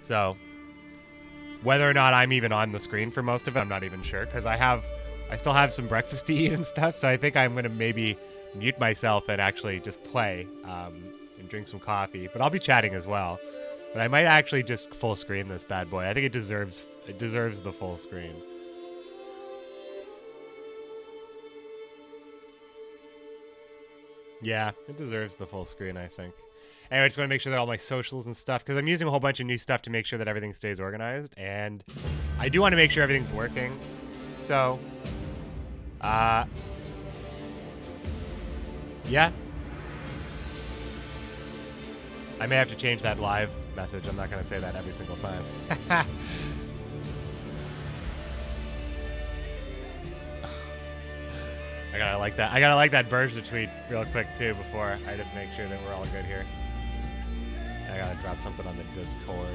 So whether or not I'm even on the screen for most of it, I'm not even sure, because I still have some breakfast to eat and stuff, so I think I'm going to maybe mute myself and actually just play and drink some coffee. But I'll be chatting as well. But I might actually just full screen this bad boy. I think it deserves the full screen. Yeah, it deserves the full screen, I think. Anyway, I just want to make sure that all my socials and stuff, because I'm using a whole bunch of new stuff to make sure that everything stays organized, and I do want to make sure everything's working. So, yeah. I may have to change that live message. I'm not going to say that every single time. I gotta like that Berge tweet real quick too before I just make sure that we're all good here. I gotta drop something on the Discord.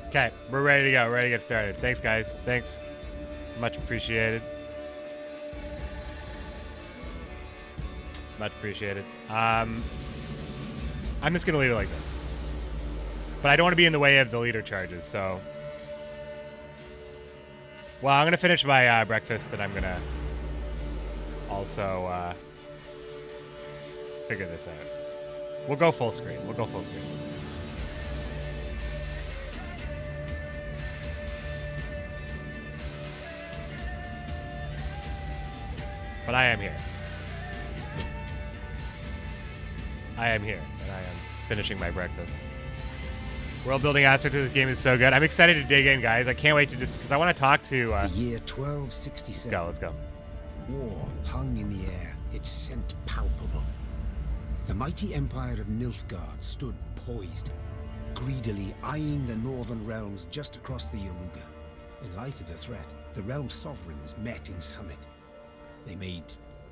Okay, we're ready to go. We're ready to get started. Thanks, guys. Thanks. Much appreciated. Much appreciated. I'm just going to leave it like this. But I don't want to be in the way of the leader charges, so... Well, I'm going to finish my breakfast, and I'm going to also figure this out. We'll go full screen. We'll go full screen. But I am here. I am here, and I am finishing my breakfast. World building aspect of this game is so good. I'm excited to dig in, guys. I can't wait to just, because I want to talk to... the year 1267. Let's go. War hung in the air, its scent palpable. The mighty empire of Nilfgaard stood poised, greedily eyeing the northern realms just across the Yaruga. In light of the threat, the realm's sovereigns met in summit. They made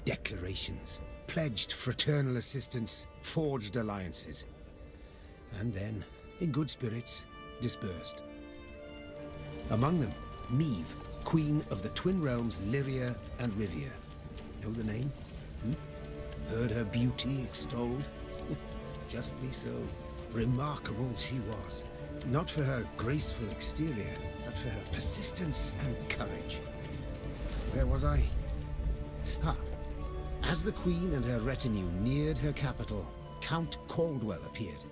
declarations, pledged fraternal assistance, forged alliances, and then, in good spirits, dispersed. Among them, Meve, queen of the twin realms Lyria and Rivia. Know the name? Heard her beauty extolled? Justly so. Remarkable she was. Not for her graceful exterior, but for her persistence and courage. Where was I? As the queen and her retinue neared her capital, Count Caldwell appeared.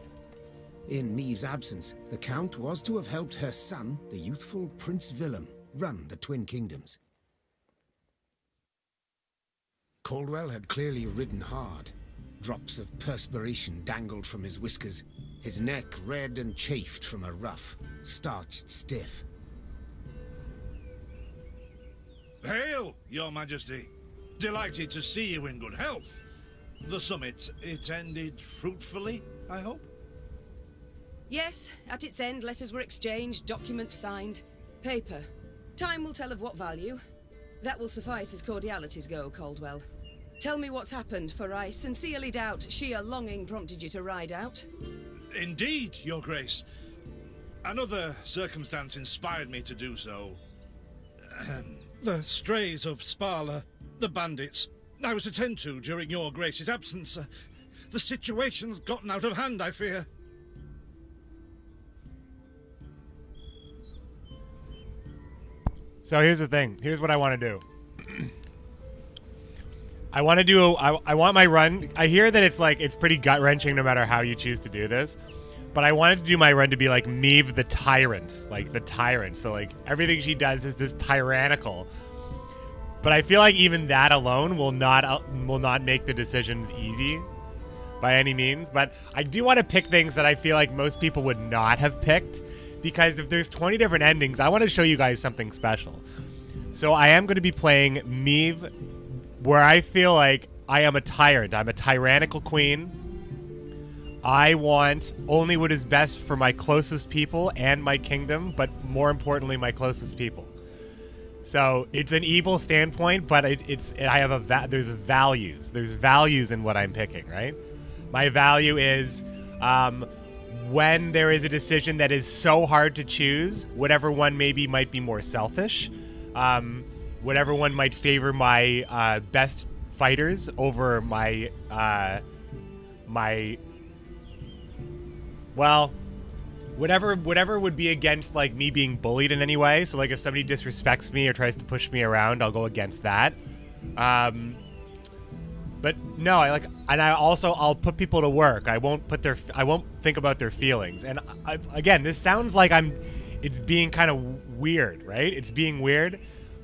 In Meve's absence, the Count was to have helped her son, the youthful Prince Willem, run the Twin Kingdoms. Caldwell had clearly ridden hard. Drops of perspiration dangled from his whiskers, his neck red and chafed from a ruff, starched stiff. Hail, Your Majesty! Delighted to see you in good health. The summit, it ended fruitfully, I hope? Yes, at its end, letters were exchanged, documents signed. Paper. Time will tell of what value. That will suffice as cordialities go, Caldwell. Tell me what's happened, for I sincerely doubt sheer longing prompted you to ride out. Indeed, Your Grace. Another circumstance inspired me to do so. The strays of Sparla, the bandits, I was to tend to during Your Grace's absence. The situation's gotten out of hand, I fear. So here's the thing. Here's what I want to do. I want my run. I hear that it's pretty gut-wrenching no matter how you choose to do this. But I wanted to do my run to be like Meve the Tyrant. Like the Tyrant. So like everything she does is just tyrannical. But I feel like even that alone will not make the decisions easy by any means. But I do want to pick things that I feel like most people would not have picked. Because if there's 20 different endings, I want to show you guys something special. So I am going to be playing Meve, where I feel like I am a tyrant. I'm a tyrannical queen. I want only what is best for my closest people and my kingdom, but more importantly, my closest people. So it's an evil standpoint, but I have there's values. There's values in what I'm picking, right? My value is when there is a decision that is so hard to choose, whatever one maybe might be more selfish, whatever one might favor my best fighters over my whatever would be against like me being bullied in any way. So like if somebody disrespects me or tries to push me around, I'll go against that. But no, I'll put people to work. I won't think about their feelings. And again, this sounds like it's being kind of weird, right? It's being weird,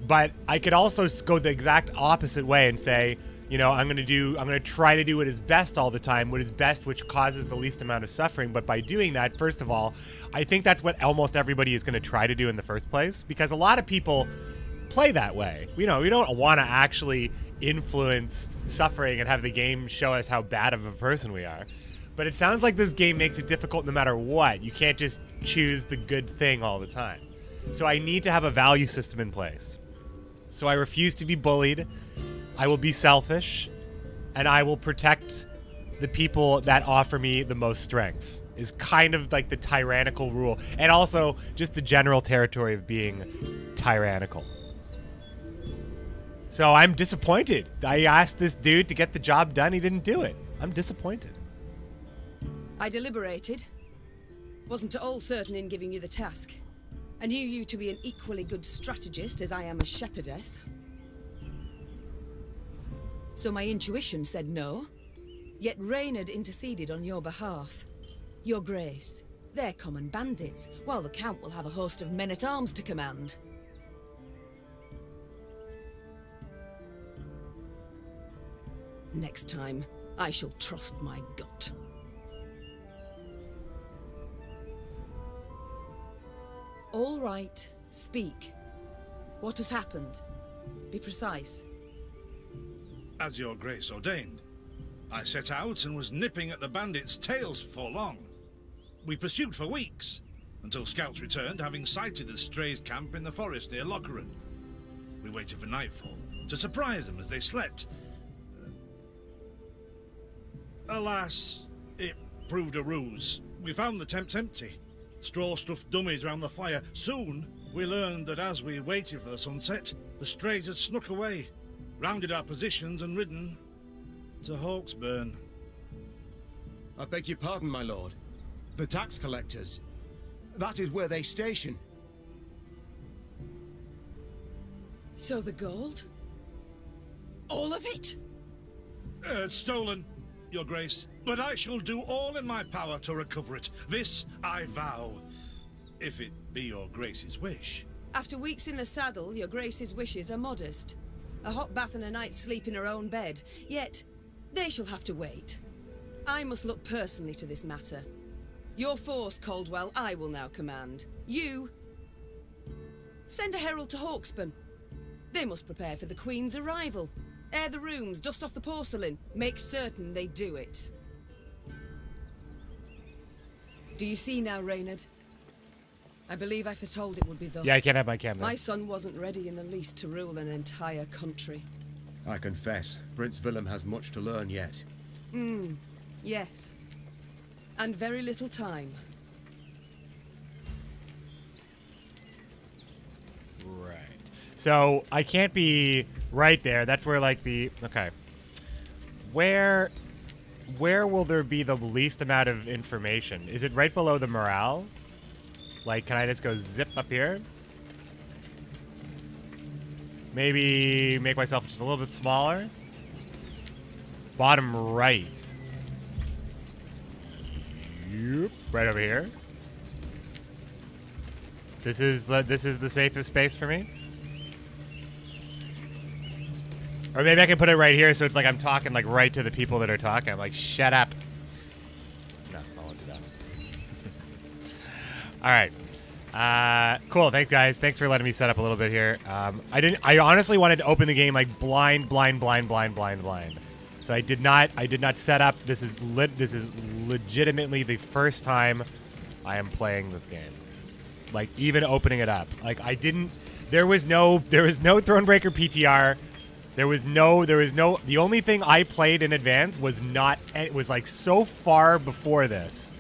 but I could also go the exact opposite way and say, you know, I'm going to try to do what is best all the time, what is best, which causes the least amount of suffering. But by doing that, first of all, I think that's what almost everybody is going to try to do in the first place, because a lot of people play that way. You know, we don't want to actually influence suffering and have the game show us how bad of a person we are. But it sounds like this game makes it difficult no matter what. You can't just choose the good thing all the time. So I need to have a value system in place. So I refuse to be bullied. I will be selfish, and I will protect the people that offer me the most strength, is kind of like the tyrannical rule. And also just the general territory of being tyrannical. So I'm disappointed. I asked this dude to get the job done. He didn't do it. I'm disappointed. I deliberated. Wasn't at all certain in giving you the task. I knew you to be an equally good strategist as I am a shepherdess. So my intuition said no. Yet Reynard interceded on your behalf. Your Grace, they're common bandits, while the Count will have a host of men-at-arms to command. Next time, I shall trust my gut. All right, speak. What has happened? Be precise. As your Grace ordained, I set out and was nipping at the bandits' tails for long. We pursued for weeks, until scouts returned, having sighted the Strays' camp in the forest near Locheren. We waited for nightfall to surprise them as they slept. Alas, it proved a ruse. We found the tents empty, straw-stuffed dummies around the fire. Soon, we learned that as we waited for the sunset, the Strays had snuck away, rounded our positions and ridden to Hawkesburn. I beg your pardon, my lord. The tax collectors. That is where they station. So the gold? All of it? Stolen, your Grace. But I shall do all in my power to recover it. This I vow. If it be your Grace's wish. After weeks in the saddle, your Grace's wishes are modest. A hot bath and a night's sleep in her own bed. Yet, they shall have to wait. I must look personally to this matter. Your force, Caldwell, I will now command. You... send a herald to Hawkesburn. They must prepare for the Queen's arrival. Air the rooms, dust off the porcelain. Make certain they do it. Do you see now, Reynard? I believe I foretold it would be thus. Yeah, I can't have my camera. My son wasn't ready in the least to rule an entire country. I confess, Prince Willem has much to learn yet. Yes. And very little time. Right. So, I can't be right there. That's where, like, okay. Where will there be the least amount of information? Is it right below the morale? Like, can I just go zip up here? Maybe make myself just a little bit smaller. Bottom right. Yep, right over here. This is the safest space for me. Or maybe I can put it right here so it's like I'm talking like right to the people that are talking. I'm like, shut up. No, I won't do that. All right. Cool. Thanks, guys. Thanks for letting me set up a little bit here. I honestly wanted to open the game like blind. So I did not set up. This is legitimately the first time I am playing this game. Like even opening it up. Like I didn't. There was no Thronebreaker PTR. The only thing I played in advance was not, it was like so far before this.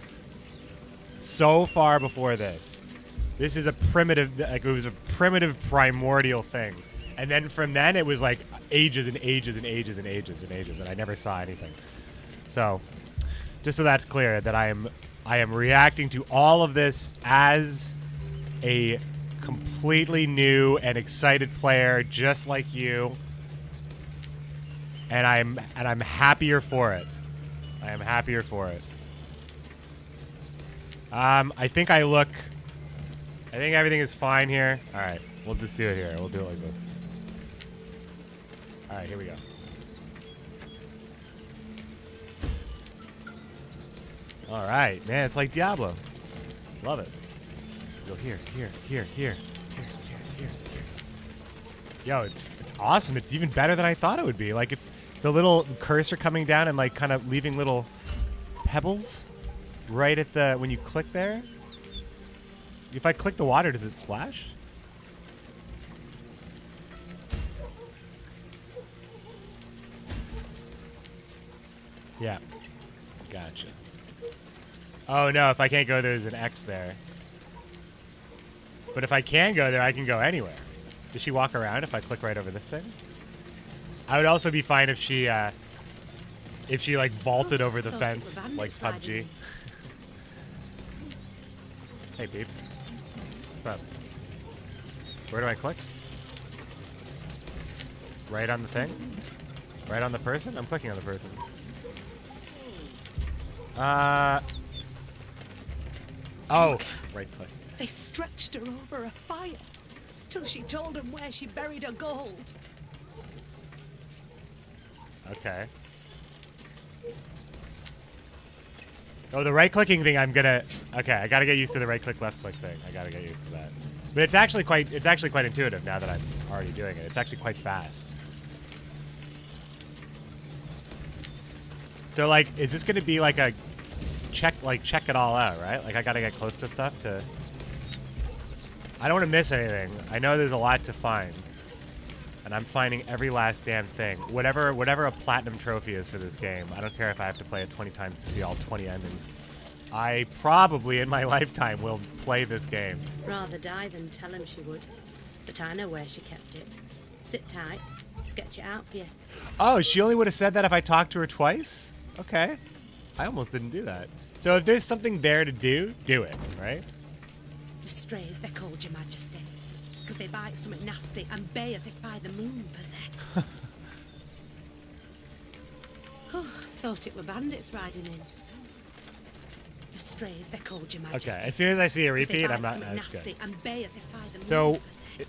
So far before this. This is a primitive, like it was a primitive primordial thing. And then from then it was like ages and ages and ages and ages and ages, and I never saw anything. So, just so that's clear, that I am reacting to all of this as a completely new and excited player, just like you. And I'm happier for it. I am happier for it. I think everything is fine here. All right, we'll just do it here. We'll do it like this. All right, here we go. All right, man, it's like Diablo. Love it. Go here. Yo, it's awesome. It's even better than I thought it would be. Like, it's the little cursor coming down and like kind of leaving little pebbles right at the, when you click there. If I click the water, does it splash? Yeah. Gotcha. Oh no, if I can't go there, there's an X there. But if I can go there, I can go anywhere. Does she walk around if I click right over this thing? I would also be fine if she like vaulted over the fence like PUBG. Hey peeps. What's up? Where do I click? Right on the thing? Right on the person? I'm clicking on the person. Oh, right click. They stretched her over a fire till she told them where she buried her gold. Okay. Oh, the right-clicking thing, I'm gonna... Okay, I gotta get used to the right-click, left-click thing. I gotta get used to that. But it's actually quite intuitive now that I'm already doing it. It's actually quite fast. So, like, is this gonna be like a check it all out, right? Like, I gotta get close to stuff to... I don't want to miss anything. I know there's a lot to find. And I'm finding every last damn thing. Whatever a platinum trophy is for this game. I don't care if I have to play it 20 times to see all 20 endings. I probably, in my lifetime, will play this game. Rather die than tell him she would. But I know where she kept it. Sit tight. Sketch it out for you. Oh, she only would have said that if I talked to her twice? Okay. I almost didn't do that. So if there's something there to do it, right? The strays, they're called, Your Majesty. Because they bite something nasty and bay as if by the moon possessed. Oh, thought it were bandits riding in. The strays, they're called, Your Majesty. Okay, as soon as I see a repeat, I'm not... That's good. So,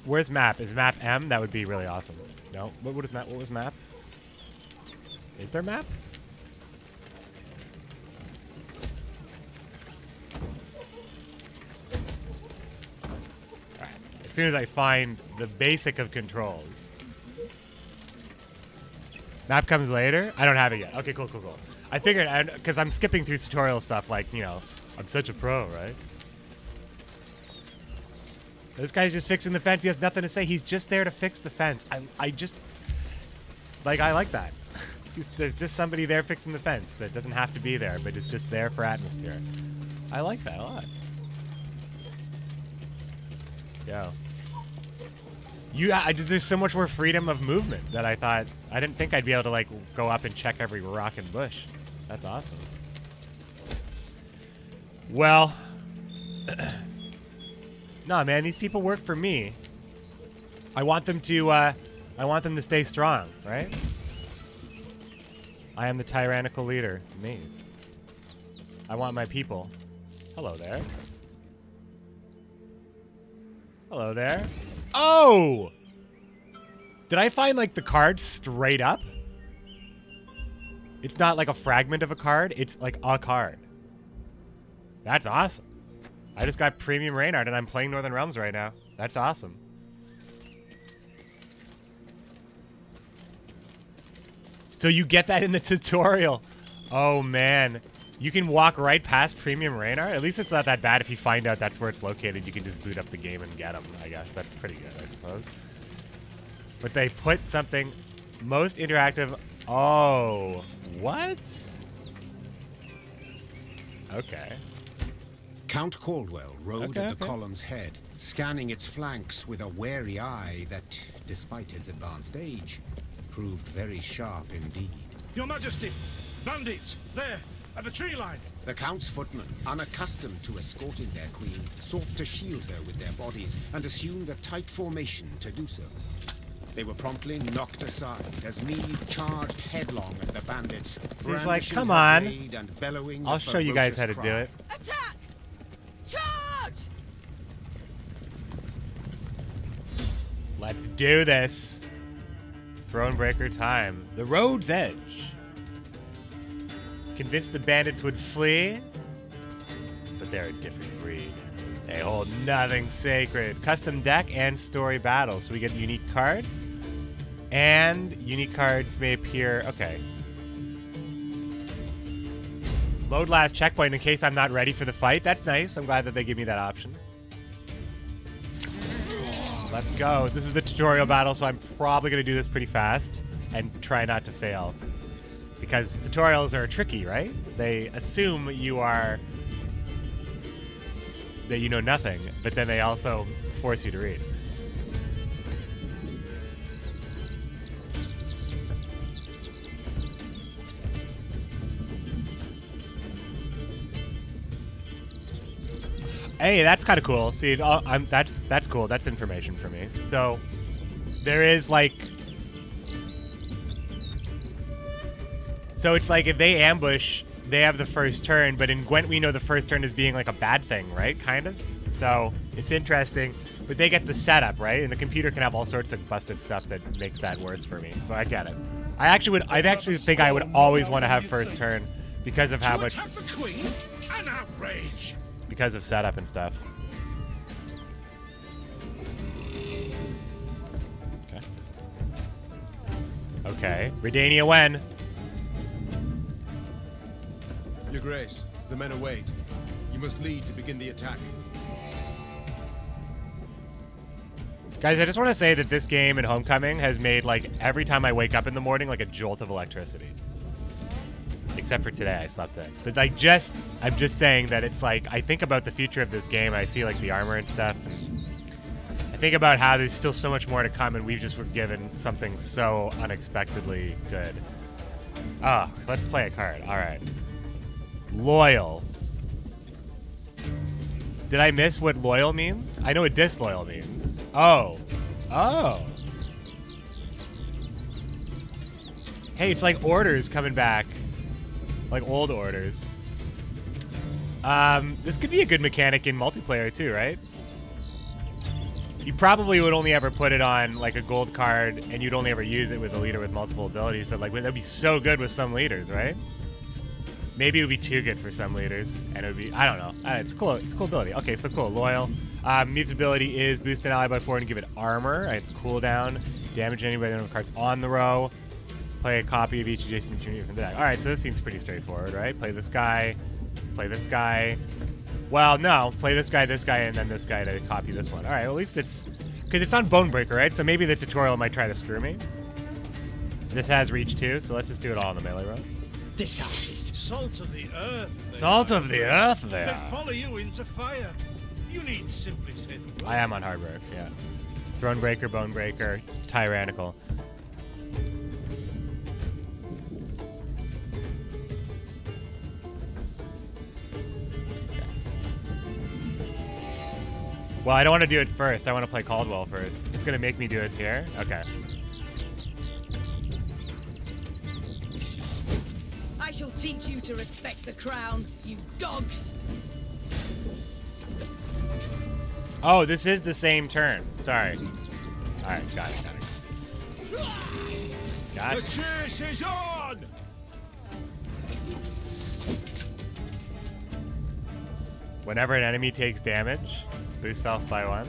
where's map? Is map M? That would be really awesome. No? What was map? Is there map? Alright. As soon as I find the basic of controls. Map comes later? I don't have it yet. Okay, cool. I figured, because I'm skipping through tutorial stuff like, you know, I'm such a pro, right? This guy's just fixing the fence. He has nothing to say. He's just there to fix the fence. I just, like, I like that. There's just somebody there fixing the fence that doesn't have to be there, but is just there for atmosphere. I like that a lot. Yo. There's so much more freedom of movement that I didn't think I'd be able to, like, go up and check every rock and bush. That's awesome. Well, nah, man, these people work for me. I want them to stay strong, right? I am the tyrannical leader, me. I want my people. Hello there. Hello there. Oh! Did I find, like, the card straight up? It's not like a fragment of a card. It's like a card. That's awesome. I just got premium Reynard and I'm playing Northern Realms right now. That's awesome. So you get that in the tutorial. Oh, man. You can walk right past Premium Radar? At least it's not that bad if you find out that's where it's located. You can just boot up the game and get them, I guess. That's pretty good, I suppose. But they put something... Most interactive... Oh. What? Okay. Count Caldwell rode at the column's head, scanning its flanks with a wary eye that, despite his advanced age, proved very sharp indeed. Your Majesty! Bandits! There! At the tree line! The Count's footmen, unaccustomed to escorting their queen, sought to shield her with their bodies and assumed a tight formation to do so. They were promptly knocked aside as Meve charged headlong at the bandits. He's like, come on. And bellowing I'll show you guys how to do it. Attack! Charge! Let's do this. Thronebreaker time. The road's edge. Convinced the bandits would flee, but they're a different breed. They hold nothing sacred. Custom deck and story battle. So we get unique cards. And unique cards may appear... Okay. Load last checkpoint in case I'm not ready for the fight. That's nice. I'm glad that they give me that option. Let's go. This is the tutorial battle, so I'm probably going to do this pretty fast and try not to fail. Because tutorials are tricky, right? They assume you are... that you know nothing, but then they also force you to read. Hey, that's kind of cool. See, that's cool. That's information for me. So there is like... So it's like if they ambush, they have the first turn, but in Gwent we know the first turn is being like a bad thing, right? Kind of. So it's interesting, but they get the setup, right? And the computer can have all sorts of busted stuff that makes that worse for me. So I get it. I actually think I would always want to have first turn because of how much... Attack the Queen? An outrage! Because of setup and stuff. Okay. Okay. Redania when? Your Grace, the men await. You must lead to begin the attack. Guys, I just want to say that this game in Homecoming has made, like, every time I wake up in the morning, like, a jolt of electricity. Except for today, I slept in. But, like, I'm just saying that it's, like, I think about the future of this game. I see, like, the armor and stuff. And I think about how there's still so much more to come, and we've just were given something so unexpectedly good. Oh, let's play a card. All right. Loyal. Did I miss what loyal means? I know what disloyal means. Oh. Oh. Hey, it's like orders coming back. Like old orders. This could be a good mechanic in multiplayer too, right? You probably would only ever put it on like a gold card, and you'd only ever use it with a leader with multiple abilities, but like that'd be so good with some leaders, right? Maybe it would be too good for some leaders, and it would be, I don't know. It's cool. It's a cool ability. Okay, so cool. Loyal. Meve's ability is boost an ally by 4 and give it armor. It's cooldown. Damage anybody that cards on the row. Play a copy of each adjacent unit from the deck. All right, so this seems pretty straightforward, right? Play this guy. Play this guy. Well, no. Play this guy, and then this guy to copy this one. All right, well, at least it's... Because it's on Bonebreaker, right? So maybe the tutorial might try to screw me. This has reach too, so let's just do it all on the melee row. This artist. Salt of the earth. Salt of the earth there. They follow you into fire. You need simply say the word. I am on hard work, yeah. Thronebreaker, Bonebreaker, Tyrannical. Okay. Well, I don't want to do it first. I want to play Caldwell first. It's going to make me do it here? Okay. I shall teach you to respect the crown, you dogs! Oh, this is the same turn. Sorry. Alright, got it. Got it. The chase is on! Whenever an enemy takes damage, boost self by 1.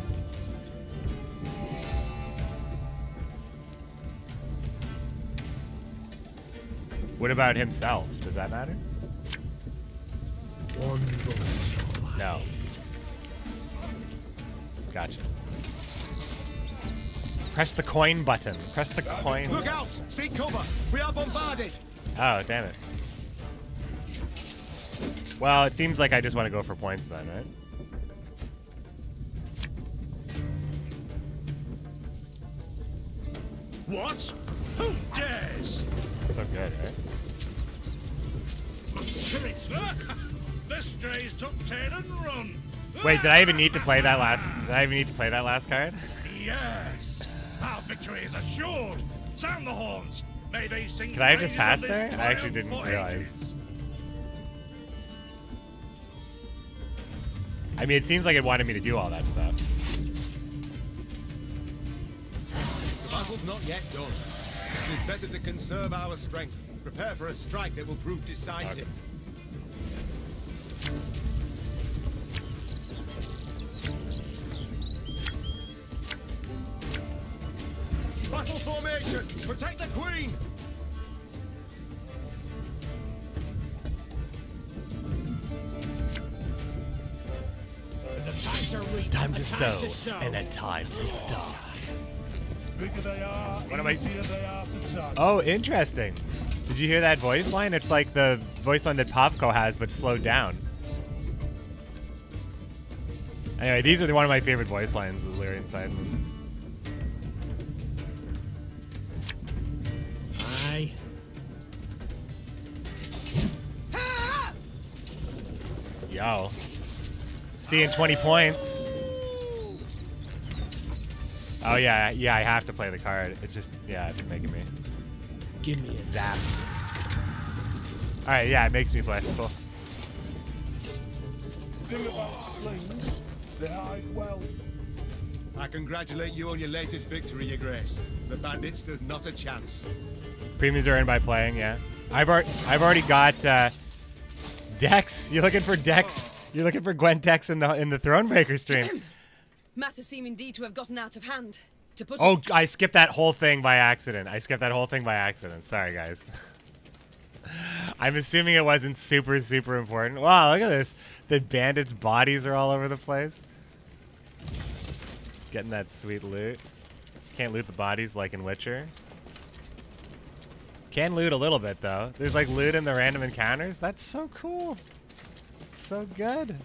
What about himself? Does that matter? No. Gotcha. Press the coin button. Press the coin. Look out! Seek cover! We are bombarded! Oh, damn it. Well, it seems like I just want to go for points then, right? What? Who dares? So good, right? The spirits! The strays took tail and run! Wait, did I even need to play that last? Did I even need to play that last card? Yes! Our victory is assured! Sound the horns! May they sing. Could I have just praises passed of there? this I actually triumph didn't for realize. ages. I mean, it seems like it wanted me to do all that stuff. The battle's not yet done. It is better to conserve our strength. Prepare for a strike that will prove decisive. Battle formation! Protect the queen! Time to sow, and then time to die. Bigger they are, What am I- easier they are to touch. Oh, interesting. Did you hear that voice line? It's like the voice line that Popko has, but slowed down. Anyway, these are one of my favorite voice lines, the Lyrian side. Aye. Yo. Seeing 20 points. Oh, yeah, I have to play the card. It's just, yeah, it's making me Give me a zap. Alright, yeah, it makes me play. Cool. Thing about slings, they hide well. I congratulate you on your latest victory, Your Grace. The bandits stood not a chance. Premiums are earned by playing, yeah. I've already got Dex. You're looking for Dex. You're looking for Gwen Dex in the Thronebreaker stream. Matters seem indeed to have gotten out of hand. To put Oh, I skipped that whole thing by accident. Sorry, guys. I'm assuming it wasn't super, super important. Wow, look at this. The bandits' bodies are all over the place. Getting that sweet loot. Can't loot the bodies like in Witcher. Can loot a little bit, though. There's like loot in the random encounters. That's so cool. It's so good.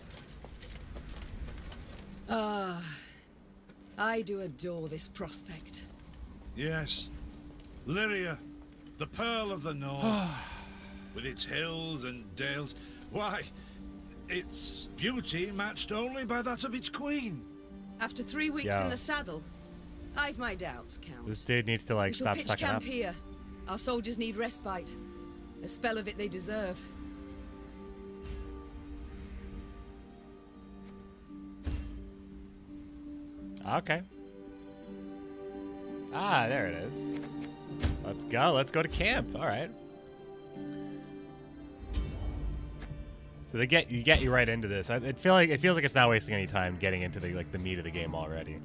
I do adore this prospect. Yes. Lyria, the pearl of the north. With its hills and dales. Why, its beauty matched only by that of its queen. After 3 weeks Yeah. in the saddle, I've my doubts, Count. This dude needs to like We shall stop pitch sucking camp up. here. Our soldiers need respite. A spell of it they deserve. Okay. Ah, there it is. Let's go. Let's go to camp. All right. So they get you right into this. It feels like it's not wasting any time getting into the meat of the game already.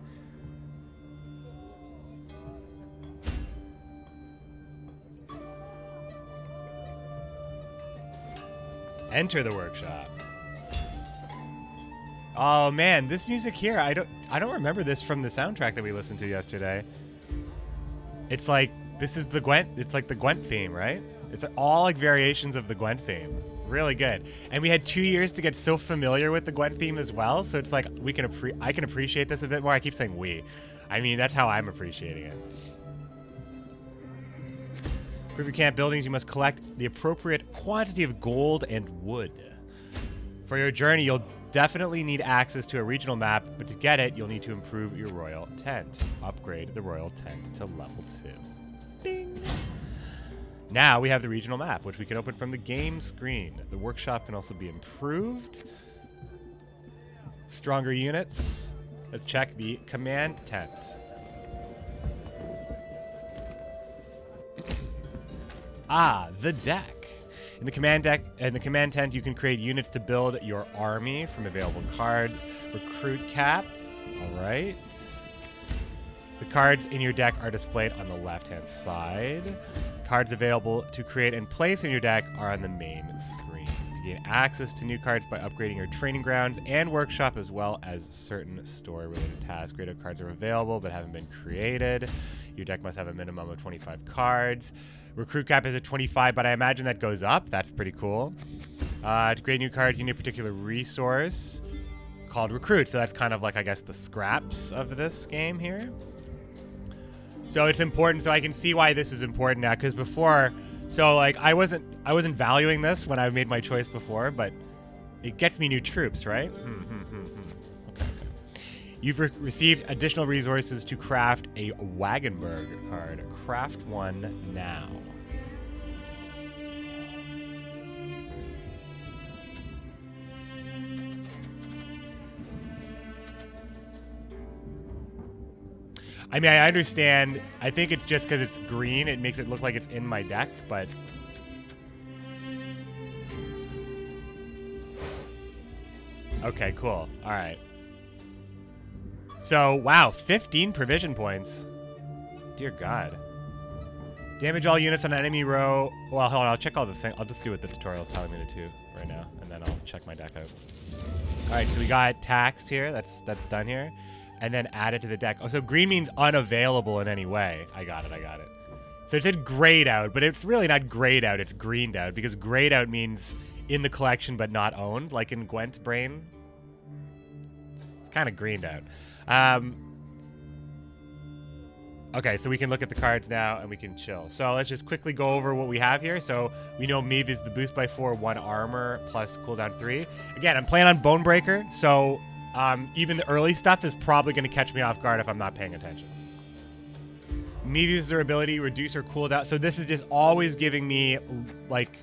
Enter the workshop. Oh man, this music here, I don't remember this from the soundtrack that we listened to yesterday. It's like this is the Gwent, it's like the Gwent theme, right? It's all like variations of the Gwent theme. Really good. And we had 2 years to get so familiar with the Gwent theme as well, so it's like I can appreciate this a bit more. I keep saying we. I mean, that's how I'm appreciating it. For your camp buildings, you must collect the appropriate quantity of gold and wood. For your journey, you'll definitely need access to a regional map, but to get it, you'll need to improve your royal tent. Upgrade the royal tent to level 2. Bing! Now we have the regional map, which we can open from the game screen. The workshop can also be improved. Stronger units. Let's check the command tent. Ah, the deck. In the command tent, you can create units to build your army from available cards. Recruit cap. All right. The cards in your deck are displayed on the left-hand side. Cards available to create and place in your deck are on the main screen. gain access to new cards by upgrading your training grounds and workshop, as well as certain store-related tasks. Graded cards are available but haven't been created. Your deck must have a minimum of 25 cards. Recruit cap is at 25, but I imagine that goes up. That's pretty cool. To grade new cards, you need a particular resource called Recruit. So that's kind of like, I guess, the scraps of this game here. So it's important. So I can see why this is important now, because before, so like I wasn't valuing this when I made my choice before, but it gets me new troops, right? Okay. You've received additional resources to craft a Wagenberg card. Craft one now. I mean, I understand. I think it's just because it's green. It makes it look like it's in my deck, but... Okay, cool. All right. So, wow, 15 provision points. Dear God. Damage all units on an enemy row. Well, hold on, I'll check all the things. I'll just do what the tutorial's telling me to do right now, and then I'll check my deck out. All right, so we got taxed here. That's done here. And then add it to the deck. Oh, so green means unavailable in any way. I got it. So it said grayed out, but it's really not grayed out, it's greened out, because grayed out means in the collection but not owned, like in Gwent's brain. It's kind of greened out. Okay, so we can look at the cards now and we can chill. So let's just quickly go over what we have here. So we know Meve is the boost by 4, 1 armor, plus cooldown 3. Again, I'm playing on Bonebreaker, so... even the early stuff is probably going to catch me off guard if I'm not paying attention. Meve uses her ability, reduce her cooldown. So this is just always giving me, like,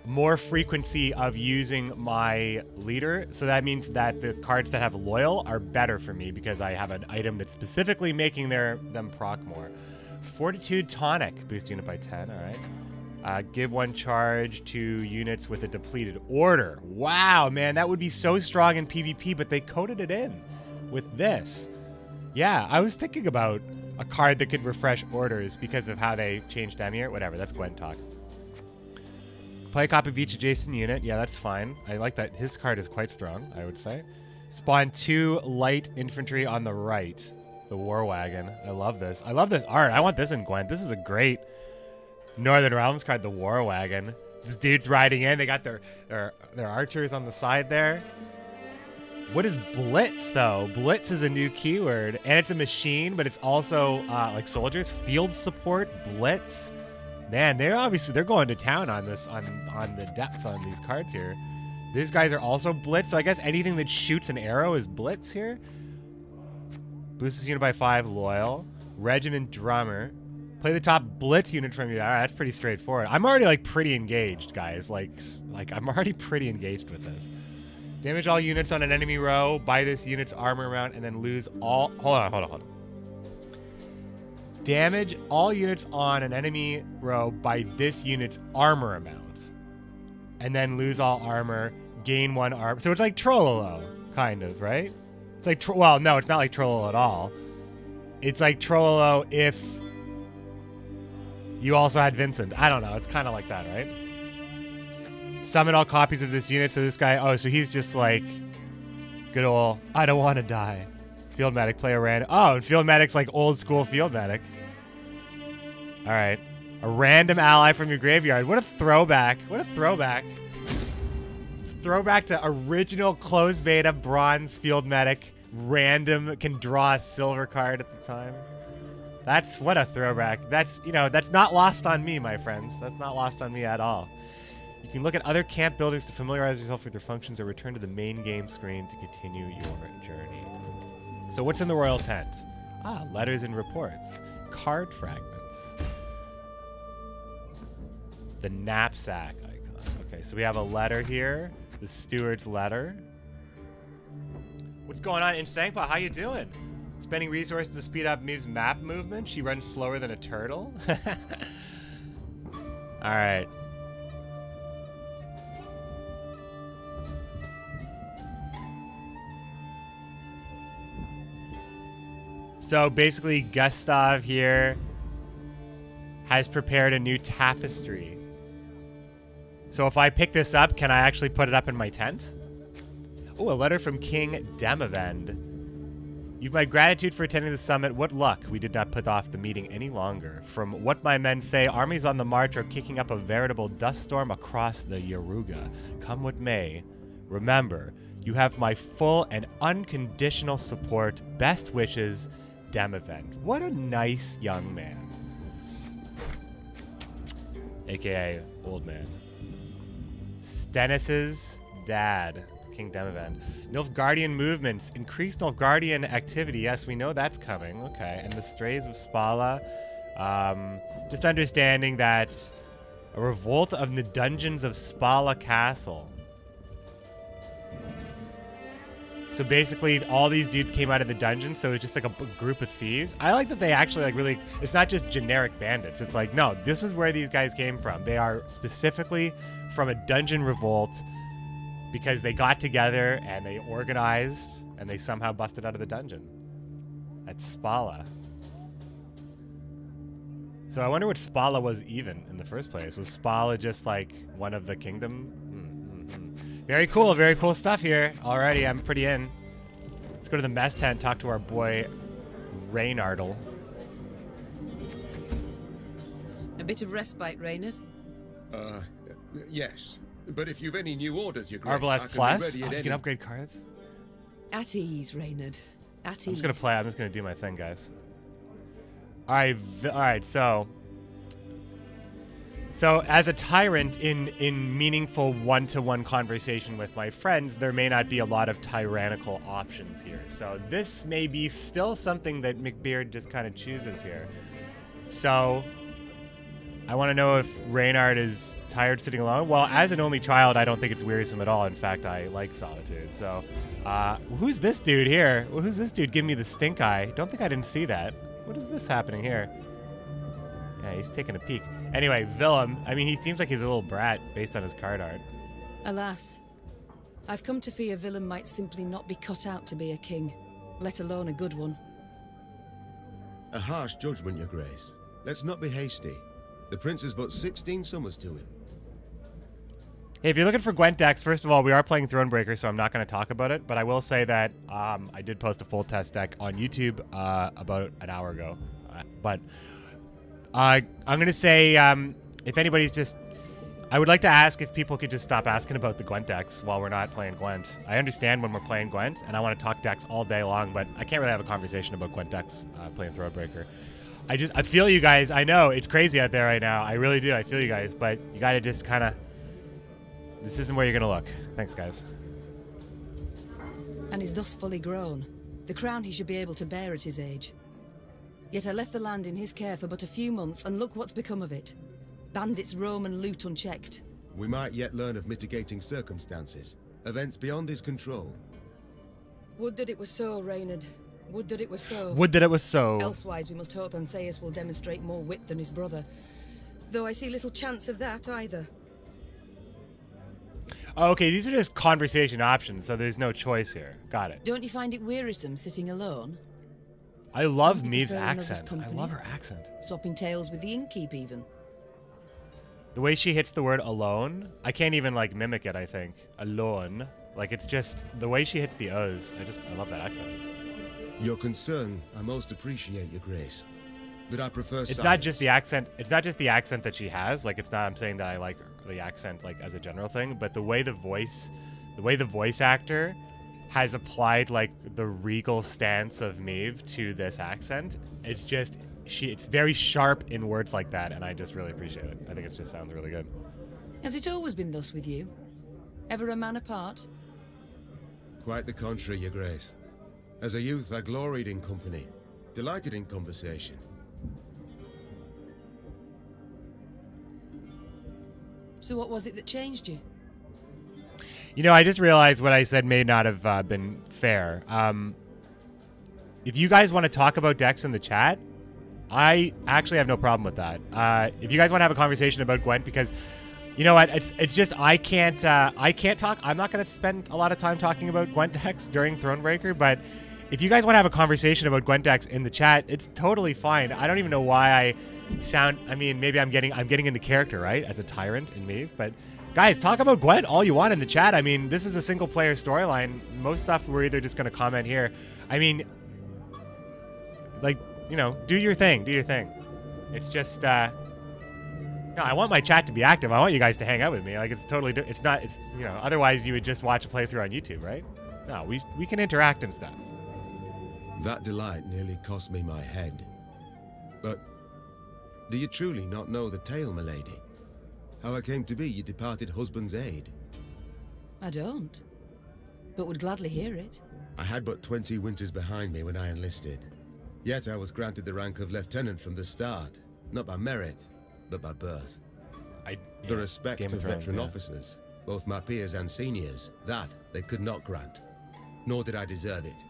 more frequency of using my leader. So that means that the cards that have loyal are better for me because I have an item that's specifically making them proc more. Fortitude Tonic, boost unit by 10, all right. Give 1 charge to units with a depleted order. Wow, man, that would be so strong in PvP, but they coded it in with this. Yeah, I was thinking about a card that could refresh orders because of how they changed them here. Whatever, that's Gwent talk. Play a copy of each adjacent unit. Yeah, that's fine. I like that. His card is quite strong, I would say. Spawn 2 light infantry on the right. The War Wagon. I love this. I love this art. I want this in Gwent. This is a great... Northern Realms card, the War Wagon. This dude's riding in. They got their archers on the side there. What is Blitz, though? Blitz is a new keyword, and it's a machine, but it's also like soldiers. Field support, Blitz. Man, they're going to town on this, on the depth on these cards here. These guys are also Blitz, so I guess anything that shoots an arrow is Blitz here. Boosts this unit by 5, loyal. Regiment drummer. Play the top Blitz unit from you. All right, that's pretty straightforward. I'm already, like, pretty engaged, guys. Like I'm already pretty engaged with this. Damage all units on an enemy row. Buy this unit's armor amount, and then lose all... Hold on. Damage all units on an enemy row by this unit's armor amount. And then lose all armor. Gain 1 armor. So it's like Trollolo, kind of, right? It's like... Well, no, it's not like Trollolo at all. It's like Trollolo if... You also had Vincent. I don't know. It's kind of like that, right? Summon all copies of this unit. So this guy... Oh, so he's just like... Good old... I don't want to die. Field Medic. Play a random... Oh, and Field Medic's like old school Field Medic. All right. A random ally from your graveyard. What a throwback. What a throwback. Throwback to original closed beta bronze Field Medic. Random. Can draw a silver card at the time. That's what a throwback. That's, you know, that's not lost on me, my friends. That's not lost on me at all. You can look at other camp buildings to familiarize yourself with their functions or return to the main game screen to continue your journey. So what's in the Royal Tent? Ah, letters and reports. Card fragments. The knapsack icon. Okay, so we have a letter here. The steward's letter. What's going on in Sangpa? How you doing? Spending resources to speed up Meve's map movement. She runs slower than a turtle. All right. So basically, Gustav here has prepared a new tapestry. So if I pick this up, can I actually put it up in my tent? Oh, a letter from King Demavend. You've my gratitude for attending the summit. What luck we did not put off the meeting any longer. From what my men say, armies on the march are kicking up a veritable dust storm across the Yaruga. Come what may. Remember, you have my full and unconditional support. Best wishes, Demavend. What a nice young man. AKA old man. Stennis's dad. King Demavend. Nilfgaardian movements. Increased Nilfgaardian activity. Yes, we know that's coming. Okay. And the Strays of Spala. Just understanding that a revolt of the dungeons of Spala Castle. So basically, all these dudes came out of the dungeon, so it's just like a group of thieves. I like that they actually like really, it's not just generic bandits. It's like, no, this is where these guys came from. They are specifically from a dungeon revolt because they got together and they organized and they somehow busted out of the dungeon at Spala. So I wonder what Spala was even in the first place. Was Spala just like one of the kingdom? Very cool stuff here. Alrighty, I'm pretty in. Let's go to the mess tent, talk to our boy Reynardle. A bit of respite, Reynard? Yes. But if you've any new orders, Your Grace, Arbalest I can be Plus? ready at Oh, you any... can upgrade cards? At ease, Reynard. At ease. I'm just gonna play. I'm just gonna do my thing, guys. Alright, so as a tyrant in meaningful one-to-one conversation with my friends, there may not be a lot of tyrannical options here. So this may be still something that McBeard just kind of chooses here. So I want to know if Reynard is tired sitting alone. Well, as an only child, I don't think it's wearisome at all. In fact, I like solitude. So who's this dude here? Well, who's this dude giving me the stink eye? Don't think I didn't see that. What is this happening here? Yeah, he's taking a peek. Anyway, Willem, I mean, he seems like he's a little brat based on his card art. Alas, I've come to fear Willem might simply not be cut out to be a king, let alone a good one. A harsh judgment, Your Grace. Let's not be hasty. The prince is but 16 summers to him. Hey, if you're looking for Gwent decks, first of all, we are playing Thronebreaker, so I'm not going to talk about it. But I will say that I did post a full test deck on YouTube about an hour ago. I'm going to say, if anybody's just... I would like to ask if people could just stop asking about the Gwent decks while we're not playing Gwent. I understand when we're playing Gwent, and I want to talk decks all day long, but I can't really have a conversation about Gwent decks playing Thronebreaker. I feel you guys. I know, it's crazy out there right now. I really do. I feel you guys, but you got to just kind of... This isn't where you're going to look. Thanks, guys. And is thus fully grown. The crown he should be able to bear at his age. Yet I left the land in his care for but a few months, and look what's become of it. Bandits roam and loot unchecked. We might yet learn of mitigating circumstances. Events beyond his control. Would that it were so, Reynard. Would that it were so. Would that it was so. Elsewise, we must hope Ansaeus will demonstrate more wit than his brother. Though I see little chance of that either. Oh, okay, these are just conversation options, so there's no choice here. Got it. Don't you find it wearisome sitting alone? I love You Meve's prefer another's accent. I company? love her accent. Swapping tales with the innkeep, even. The way she hits the word alone, I can't even like mimic it, I think. Alone. Like it's just the way she hits the O's. I love that accent. Your concern, I most appreciate, Your Grace. But I prefer It's not just the accent. It's not just the accent that she has. Like it's not. I'm saying that I like the accent like as a general thing, but the way the voice actor has applied like the regal stance of Meve to this accent. It's just it's very sharp in words like that, and I just really appreciate it. I think it just sounds really good. Has it always been thus with you? Ever a man apart? Quite the contrary, Your Grace. As a youth, I gloried in company, delighted in conversation. So what was it that changed you? You know, I just realized what I said may not have been fair. If you guys want to talk about decks in the chat, I actually have no problem with that. If you guys want to have a conversation about Gwent, because you know what, it's just I can't talk. I'm not going to spend a lot of time talking about Gwent decks during Thronebreaker, but if you guys want to have a conversation about Gwendex in the chat, it's totally fine. I don't even know why I sound. I mean, maybe I'm getting into character, right, as a tyrant in Meve. But guys, talk about Gwen all you want in the chat. I mean, this is a single player storyline. Most stuff we're either just going to comment here. I mean, like, you know, do your thing. Do your thing. It's just. No, I want my chat to be active. I want you guys to hang out with me. Like, it's totally. It's not. It's, you know. Otherwise, you would just watch a playthrough on YouTube, right? No, we can interact and stuff. That delight nearly cost me my head. But do you truly not know the tale, my lady? How I came to be your departed husband's aide? I don't, but would gladly hear it. I had but 20 winters behind me when I enlisted. Yet I was granted the rank of lieutenant from the start, not by merit, but by birth. The respect of veteran officers, both my peers and seniors, that they could not grant. Nor did I deserve it.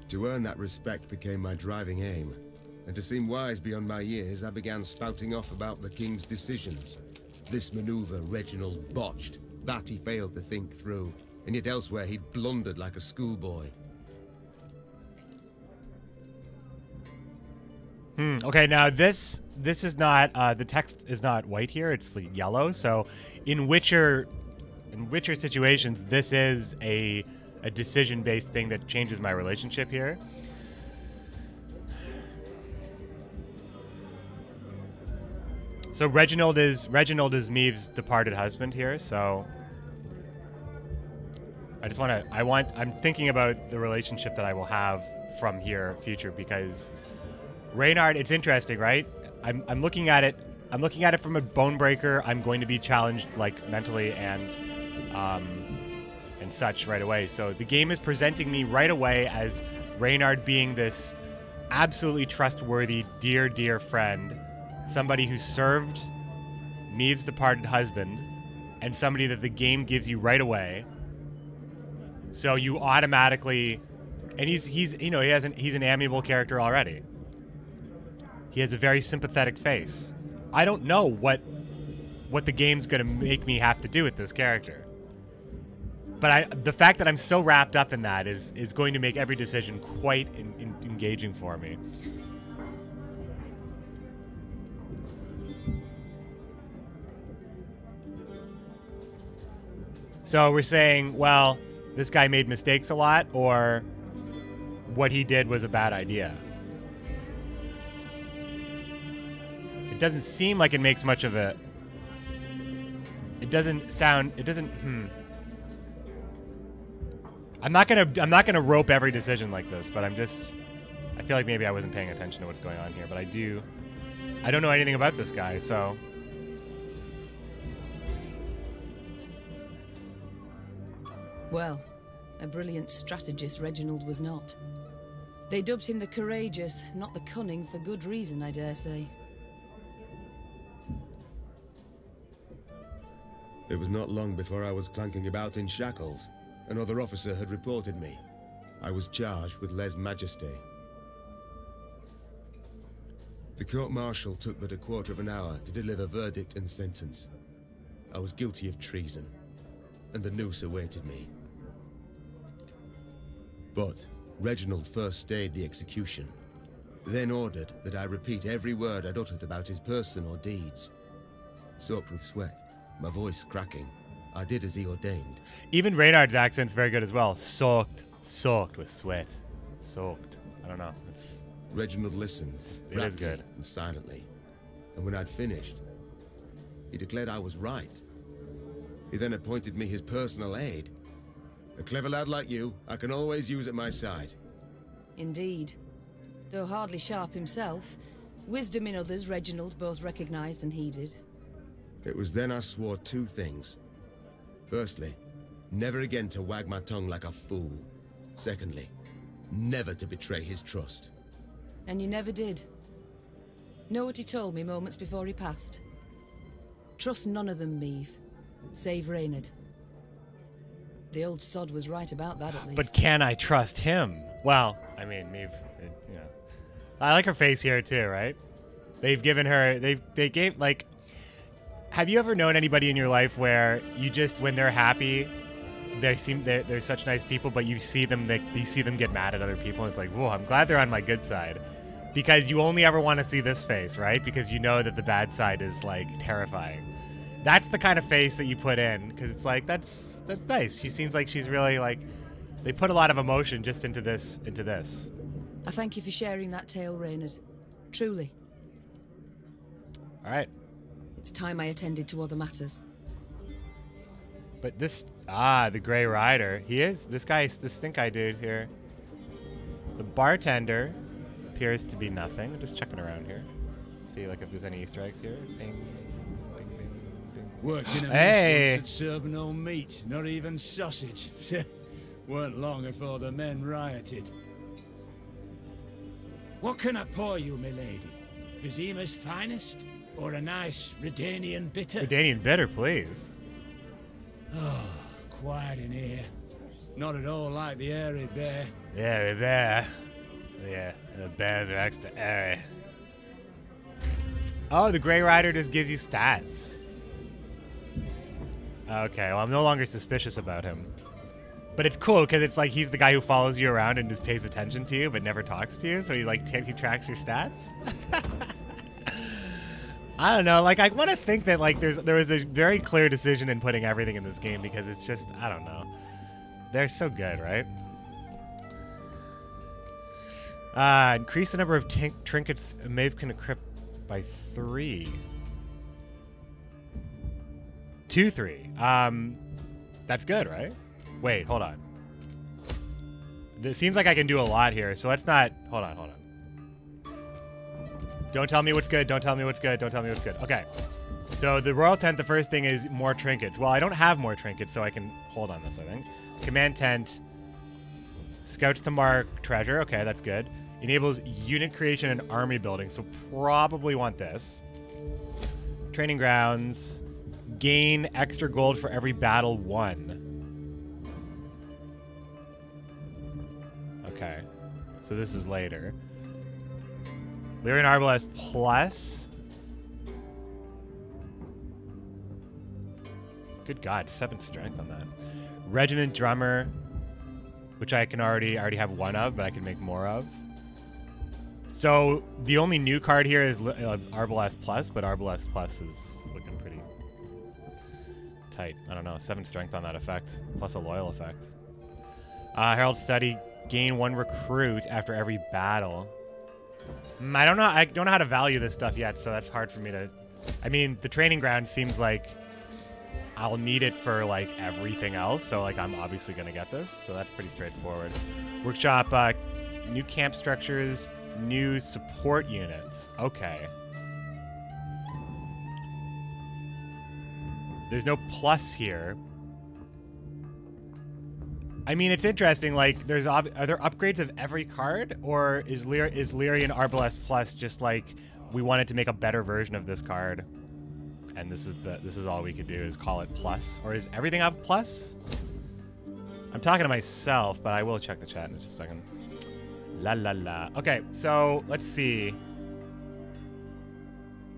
To earn that respect became my driving aim, and to seem wise beyond my years, I began spouting off about the king's decisions. This maneuver Reginald botched, that he failed to think through, and yet elsewhere he'd blundered like a schoolboy. Okay, now this is not the text is not white here; it's like yellow. So, in Witcher situations, this is a decision-based thing that changes my relationship here. So Reginald is Meve's departed husband here. So I'm thinking about the relationship that I will have from here future, because Reynard, it's interesting, right? I'm looking at it. I'm looking at it from a Bonebreaker. I'm going to be challenged, like, mentally and such right away. So the game is presenting me right away as Reynard being this absolutely trustworthy, dear friend, somebody who served Meve's departed husband, and somebody that the game gives you right away. So you automatically, and he's you know, he's an amiable character already. He has a very sympathetic face. I don't know what the game's going to make me have to do with this character. But the fact that I'm so wrapped up in that is going to make every decision quite engaging for me. So we're saying, well, this guy made mistakes a lot, or what he did was a bad idea. It doesn't seem like it makes much of a... It doesn't sound... It doesn't... I'm not gonna rope every decision like this, but I feel like maybe I wasn't paying attention to what's going on here, but I don't know anything about this guy, so... Well, a brilliant strategist Reginald was not. They dubbed him the courageous, not the cunning, for good reason, I dare say. It was not long before I was clanking about in shackles. Another officer had reported me. I was charged with lèse-majesté. The court-martial took but a quarter of an hour to deliver verdict and sentence. I was guilty of treason, and the noose awaited me. But Reginald first stayed the execution, then ordered that I repeat every word I'd uttered about his person or deeds. Soaked with sweat, my voice cracking, I did as he ordained. Even Reynard's accent's very good as well. Soaked with sweat. Soaked. I don't know. Reginald listened, it is good, and silently. And when I'd finished, he declared I was right. He then appointed me his personal aide. A clever lad like you, I can always use at my side. Indeed. Though hardly sharp himself, wisdom in others Reginald both recognized and heeded. It was then I swore two things. Firstly, never again to wag my tongue like a fool. Secondly, never to betray his trust. And you never did. Know what he told me moments before he passed? Trust none of them, Meve. Save Reynard. The old sod was right about that, at least. But can I trust him? Well, I mean, Meve, you know. I like her face here, too, right? They've given her... They gave, like... Have you ever known anybody in your life where you just, when they're happy, they're such nice people, but you see them get mad at other people, and it's like, whoa, I'm glad they're on my good side. Because you only ever want to see this face, right? Because you know that the bad side is, like, terrifying. That's the kind of face that you put in, because it's like, that's nice. She seems like she's really, like, they put a lot of emotion just into this. I thank you for sharing that tale, Reynard. Truly. All right. It's time I attended to other matters. But this, the Grey Rider. He is, this stink eye dude here. The bartender appears to be nothing. I'm just checking around here. See, like, if there's any Easter eggs here. Bing, bing, bing, bing. Worked in a hey! mess that served no meat, not even sausage. Weren't long before the men rioted. What can I pour you, my lady? Vizima's finest? Or a nice Redanian bitter? Redanian bitter, please. Oh, quiet in here. Not at all like the airy bear. Yeah, the bear. Yeah, the bears are extra airy. Oh, the Grey Rider just gives you stats. Okay, well, I'm no longer suspicious about him. But it's cool, because it's like he's the guy who follows you around and just pays attention to you, but never talks to you, so he, like, he tracks your stats. I don't know, like, I want to think that, like, there was a very clear decision in putting everything in this game, because it's just, I don't know. They're so good, right? Increase the number of trinkets Meve can equip by 3. 3. That's good, right? Wait, hold on. It seems like I can do a lot here, so let's not... Hold on. Don't tell me what's good, don't tell me what's good, don't tell me what's good. Okay. So the Royal Tent, the first thing is more trinkets. Well, I don't have more trinkets, so I can hold on this, I think. Command Tent. Scouts to mark treasure. Okay, that's good. Enables unit creation and army building, so probably want this. Training grounds. Gain extra gold for every battle won. Okay. So this is later. Lyrian Arbalest plus. Good God, 7 strength on that. Regiment Drummer, which I can already have 1 of, but I can make more of. So the only new card here is Arbalest plus, but Arbalest plus is looking pretty tight. I don't know, 7 strength on that effect, plus a loyal effect. Herald Study, gain 1 recruit after every battle. I don't know how to value this stuff yet, so that's hard for me to... I mean, the training ground seems like I'll need it for, like, everything else, so, like, I'm obviously going to get this, so that's pretty straightforward. Workshop, new camp structures, new support units. Okay. There's no plus here. I mean, it's interesting, like, are there upgrades of every card, or is Lyrian Arbalest plus just like we wanted to make a better version of this card, and this is all we could do is call it plus, or is everything up plus? I'm talking to myself, but I will check the chat in just a second. La la la. Okay, so let's see.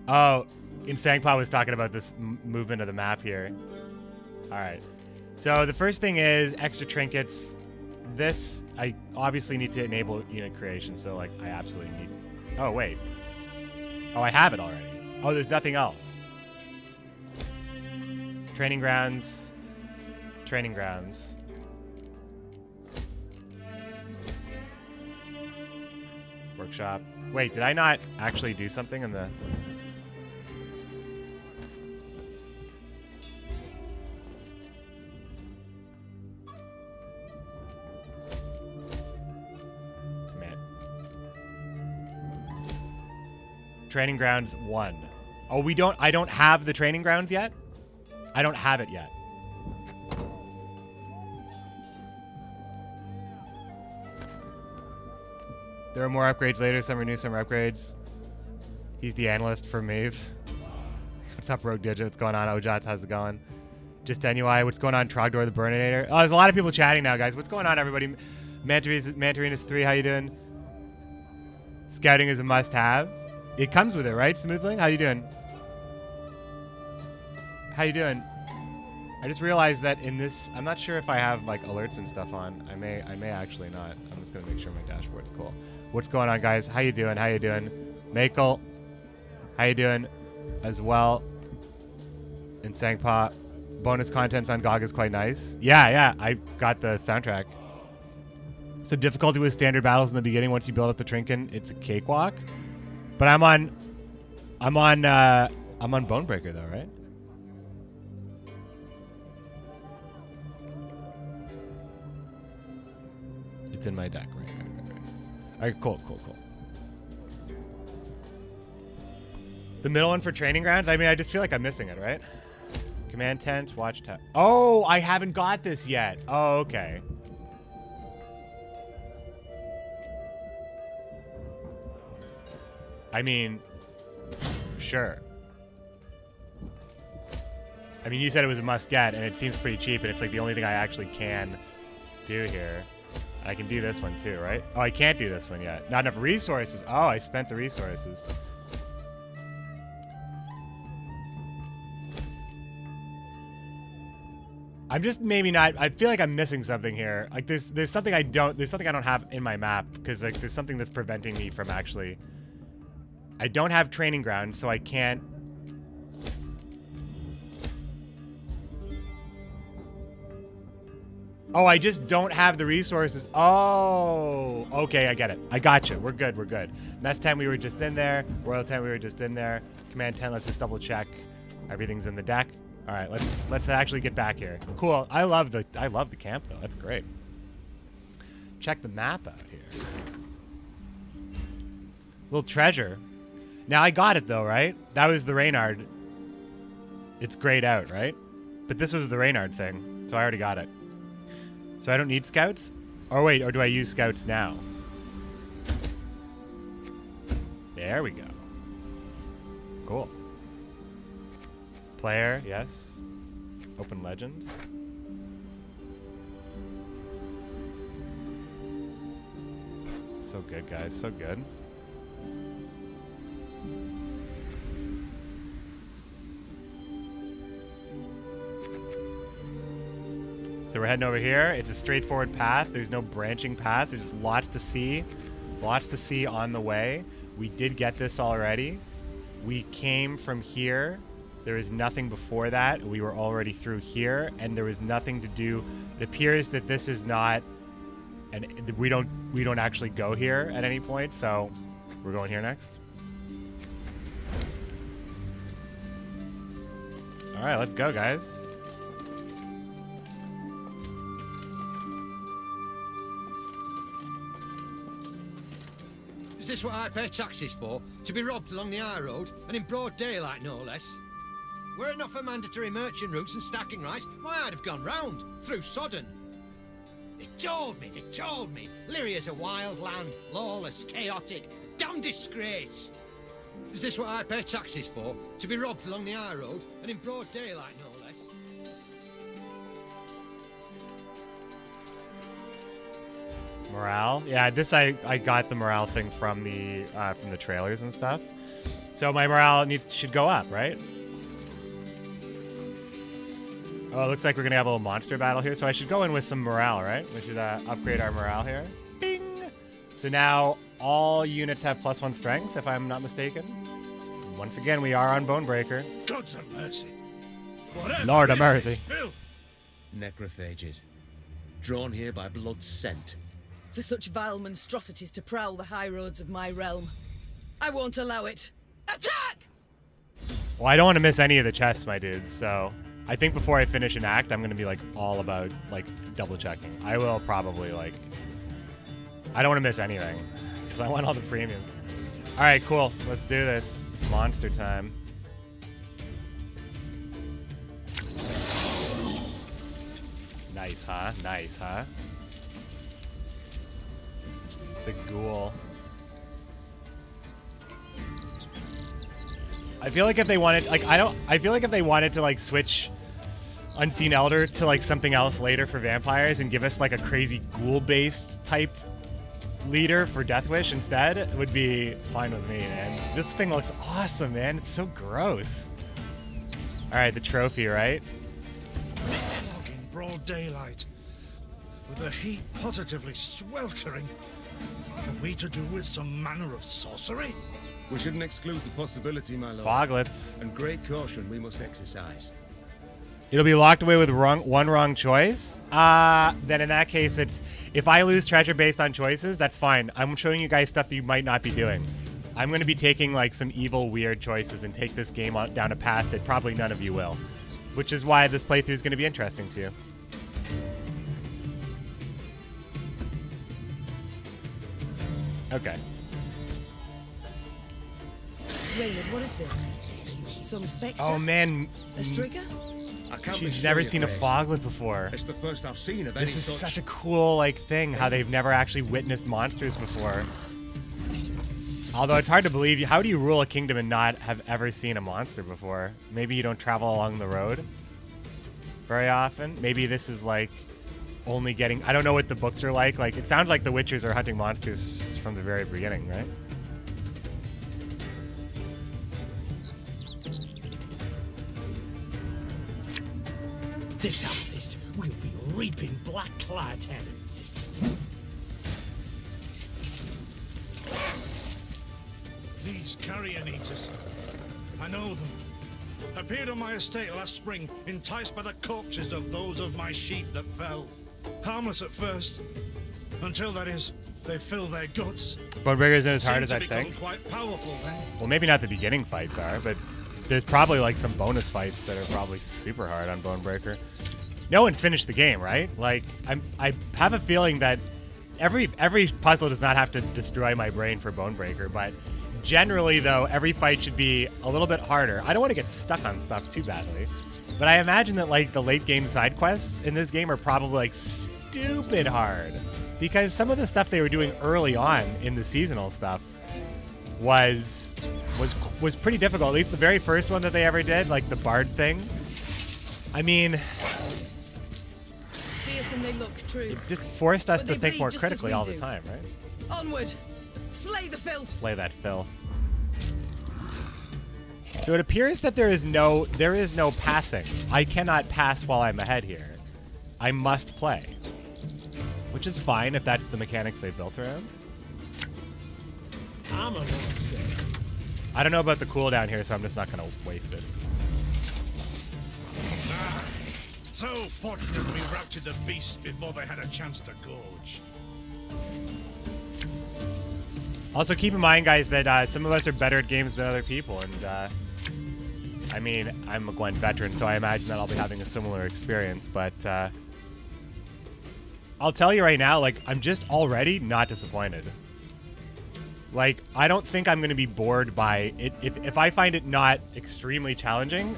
Oh, Insangpa was talking about this movement of the map here. All right. So the first thing is extra trinkets. This, I obviously need to enable unit creation, so like I absolutely need... Oh, wait. Oh, I have it already. Oh, there's nothing else. Training grounds. Training grounds. Workshop. Wait, did I not actually do something in the... Training grounds 1. Oh, I don't have the training grounds yet? I don't have it yet. There are more upgrades later. Some are new, some are upgrades. He's the analyst for Meve. What's up, Rogue Digit? What's going on? Ojats, how's it going? Just NUI, what's going on? Trogdor the Burninator. Oh, there's a lot of people chatting now, guys. What's going on, everybody? Mantarinus 3, how you doing? Scouting is a must-have. It comes with it, right, Smoothling? How you doing? How you doing? I just realized that in this, I'm not sure if I have like alerts and stuff on. I may actually not. I'm just gonna make sure my dashboard's cool. What's going on, guys? How you doing? How you doing? Makel, how you doing? As well. And Sangpa, bonus contents on GOG is quite nice. Yeah, I got the soundtrack. So difficulty with standard battles in the beginning. Once you build up the Trinken, it's a cakewalk. But I'm on Bonebreaker though, right? It's in my deck, right. All right, cool. The middle one for training grounds. I mean, I just feel like I'm missing it, right? Command tent, watch tent. Oh, I haven't got this yet. Oh, okay. I mean, sure. I mean, you said it was a must get, and it seems pretty cheap, and it's like the only thing I actually can do here. I can do this one too, right? Oh, I can't do this one yet. Not enough resources. Oh, I spent the resources. I'm just maybe not. I feel like I'm missing something here. Like there's something I don't have in my map because like there's something that's preventing me from actually. I don't have training grounds, so I can't. Oh, I just don't have the resources. Oh, okay, I get it. I gotcha. We're good. Mess 10, we were just in there. Royal 10, we were just in there. Command 10, let's just double check. Everything's in the deck. All right, let's actually get back here. Cool. I love the camp though. That's great. Check the map out here. Little treasure. Now I got it though, right? That was the Reynard. It's grayed out, right? But this was the Reynard thing, so I already got it. So I don't need scouts? Or wait, or do I use scouts now? There we go. Cool. Player, yes. Open legend. So good, guys, so good. So we're heading over here. It's a straightforward path. There's no branching path. There's lots to see. Lots to see on the way. We did get this already. We came from here. There was nothing before that. We were already through here, and there was nothing to do. It appears that this is not, and we don't actually go here at any point, so we're going here next. All right, let's go, guys. Is this what I pay taxes for? To be robbed along the high road, and in broad daylight, no less? Were it not for mandatory merchant routes and stacking rights, why, I'd have gone round, through Sodden. They told me. Lyria's a wild land, lawless, chaotic, a damn disgrace. Is this what I pay taxes for? To be robbed along the high road, and in broad daylight, no less? Morale, yeah. This I got the morale thing from the trailers and stuff. So my morale should go up, right? Oh, it looks like we're gonna have a little monster battle here. So I should go in with some morale, right? We should upgrade our morale here. Bing. So now all units have +1 strength, if I'm not mistaken. Once again, we are on Bonebreaker. Gods of mercy. Whatever Lord of mercy. Necrophages, drawn here by blood scent. For such vile monstrosities to prowl the high roads of my realm, I won't allow it. Attack! Well, I don't want to miss any of the chests, my dudes, so I think before I finish an act, I'm going to be, like, all about, like, double-checking. I will probably, like... I don't want to miss anything, because I want all the premium. All right, cool. Let's do this. Monster time. Nice, huh? Nice, huh? The ghoul. I feel like if they wanted, like, I feel like if they wanted to, like, switch Unseen Elder to, like, something else later for vampires and give us, like, a crazy ghoul-based type leader for Death Wish instead, it would be fine with me, man. This thing looks awesome, man. It's so gross. All right, the trophy, right? Fog in broad daylight, with the heat positively sweltering. Have we to do with some manner of sorcery? We shouldn't exclude the possibility, my lord. Foglets. And great caution we must exercise. It'll be locked away with one wrong choice. Then in that case, it's if I lose treasure based on choices, that's fine. I'm showing you guys stuff that you might not be doing. I'm going to be taking like some evil, weird choices and take this game down a path that probably none of you will, which is why this playthrough is going to be interesting to you. Okay. Raynard, what is this? Some spectre? Oh man, A striga? she's never seen a foglet before. It's the first I've seen of This is such a cool like thing, how they've never actually witnessed monsters before. Although it's hard to believe, how do you rule a kingdom and not have ever seen a monster before? Maybe you don't travel along the road very often. Maybe this is like only getting, I don't know what the books are like. Like, it sounds like the Witchers are hunting monsters from the very beginning, right? This harvest will be reaping black-clad herons. These carrion eaters. I know them. Appeared on my estate last spring, enticed by the corpses of those of my sheep that fell. Harmless at first. Until, that is, they fill their guts. Bonebreaker isn't as hard as I think. Quite powerful then. Well, maybe not the beginning fights are, but there's probably like some bonus fights that are probably super hard on Bonebreaker. No one finished the game, right? Like, I have a feeling that every puzzle does not have to destroy my brain for Bonebreaker, but generally, though, every fight should be a little bit harder. I don't want to get stuck on stuff too badly, but I imagine that like the late game side quests in this game are probably like stupid hard, because some of the stuff they were doing early on in the seasonal stuff was pretty difficult. At least the very first one that they ever did, like the bard thing. I mean, Fearsome they look, true. it just forced us But to they think bleed more just as critically we all the do. time, right? Onward! Slay the filth! Slay that filth. So it appears that there is no passing. I cannot pass while I'm ahead here. I must play. Which is fine if that's the mechanics they built around. I'm a monster. I don't know about the cooldown here, so I'm just not going to waste it. So fortunate we routed the beasts before they had a chance to gorge. Also, keep in mind, guys, that some of us are better at games than other people, and I mean, I'm a Gwent veteran, so I imagine that I'll be having a similar experience, but I'll tell you right now, like, I'm just already not disappointed. Like, I don't think I'm going to be bored by it. If I find it not extremely challenging,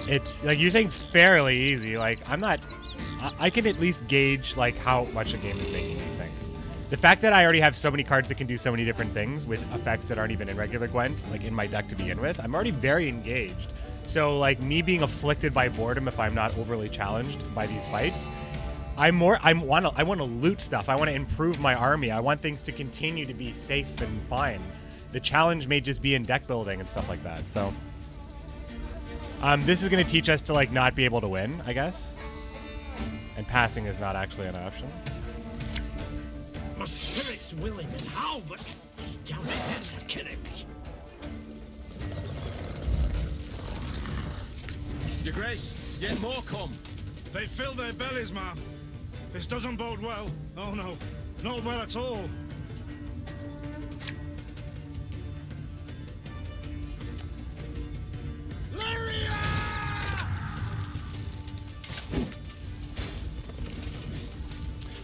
it's, like, you're saying fairly easy. Like, I can at least gauge, like, how much a game is making me think. The fact that I already have so many cards that can do so many different things with effects that aren't even in regular Gwent, like, in my deck to begin with, I'm already very engaged. So, like, me being afflicted by boredom if I'm not overly challenged by these fights, I want to loot stuff. I want to improve my army. I want things to continue to be safe and fine. The challenge may just be in deck building and stuff like that. So, this is going to teach us to, like, not be able to win, I guess. And passing is not actually an option. My spirit's willing and how, but these damn heads are killing me. Your Grace, yet more come. They fill their bellies, ma'am. This doesn't bode well. Oh no, not well at all.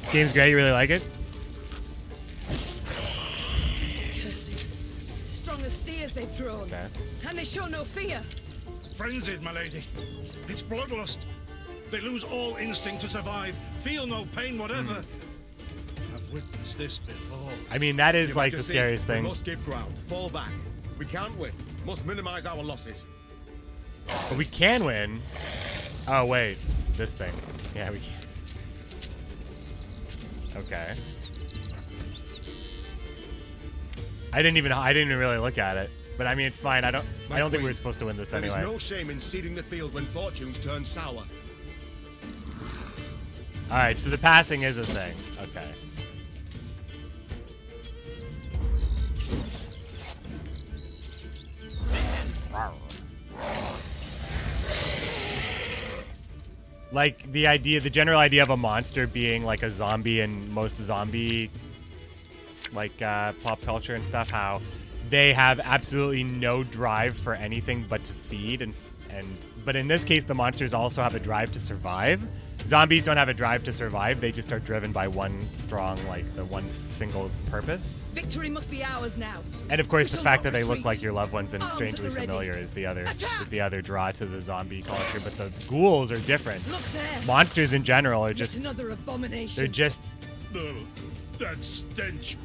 This game's great. You really like it? Curses. Strong as steers they've grown. Okay. And they show no fear. Frenzied, my lady. It's bloodlust. They lose all instinct to survive, feel no pain whatever. I've witnessed this before. I mean, that is, Your like, the Majesty, scariest thing. We must give ground. Fall back. We can't win. Must minimize our losses. But we can win. Oh, wait. This thing. Yeah, we can. Okay. I didn't even really look at it. But I mean, it's fine. I don't think we're supposed to win this anyway. There is no shame in seeding the field when fortunes turn sour. All right, so the passing is a thing. Okay. Like the general idea of a monster being like a zombie in most zombie like pop culture and stuff, how they have absolutely no drive for anything but to feed but in this case the monsters also have a drive to survive. Zombies don't have a drive to survive, they just are driven by one strong, like the one single purpose. Victory must be ours now. And of course the fact that they look like your loved ones and strangely familiar is the other draw to the zombie culture, but the ghouls are different. Look there. Monsters in general are just another abomination. They're just that stench.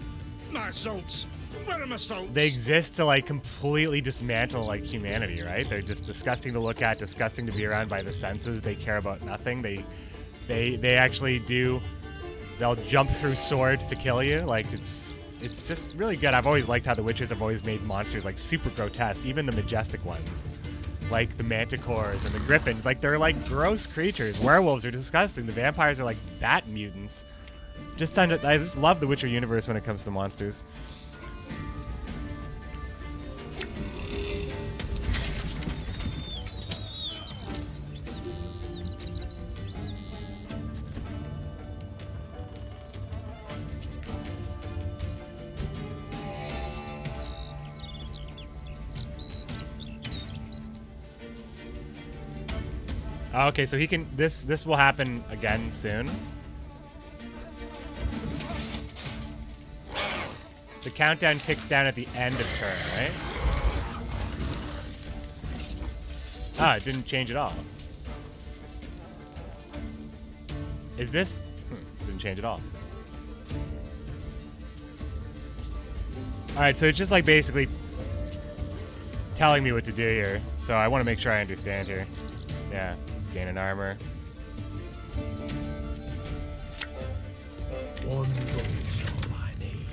My salts. Where are my salts? They exist to like completely dismantle like humanity, right? They're just disgusting to look at, disgusting to be around by the senses. They care about nothing. They actually do. They'll jump through swords to kill you. Like it's just really good. I've always liked how the Witchers have always made monsters like super grotesque, even the majestic ones, like the manticores and the griffins. Like they're like gross creatures. Werewolves are disgusting. The vampires are like bat mutants. I just love the Witcher universe when it comes to monsters. Okay, so he can. This will happen again soon. The countdown ticks down at the end of turn, right? Ah, it didn't change at all. Is this? Didn't change at all. Alright, so it's just like basically telling me what to do here. So I want to make sure I understand here. Yeah, let's gain an armor. One bullet's all I need.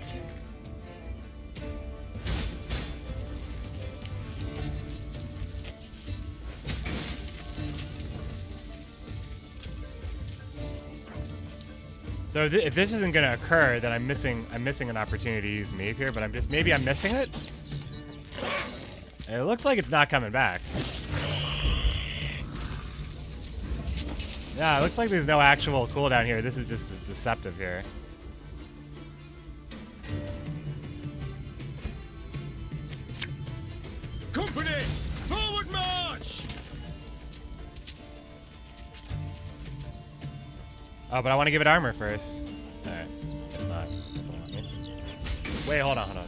So if this isn't going to occur, then I'm missing an opportunity to use Meve here, but maybe I'm missing it. It looks like it's not coming back. Yeah, it looks like there's no actual cooldown here. This is just deceptive here. Company, forward march! Oh, but I want to give it armor first. Alright, it's not. That's what I want me. Wait, hold on.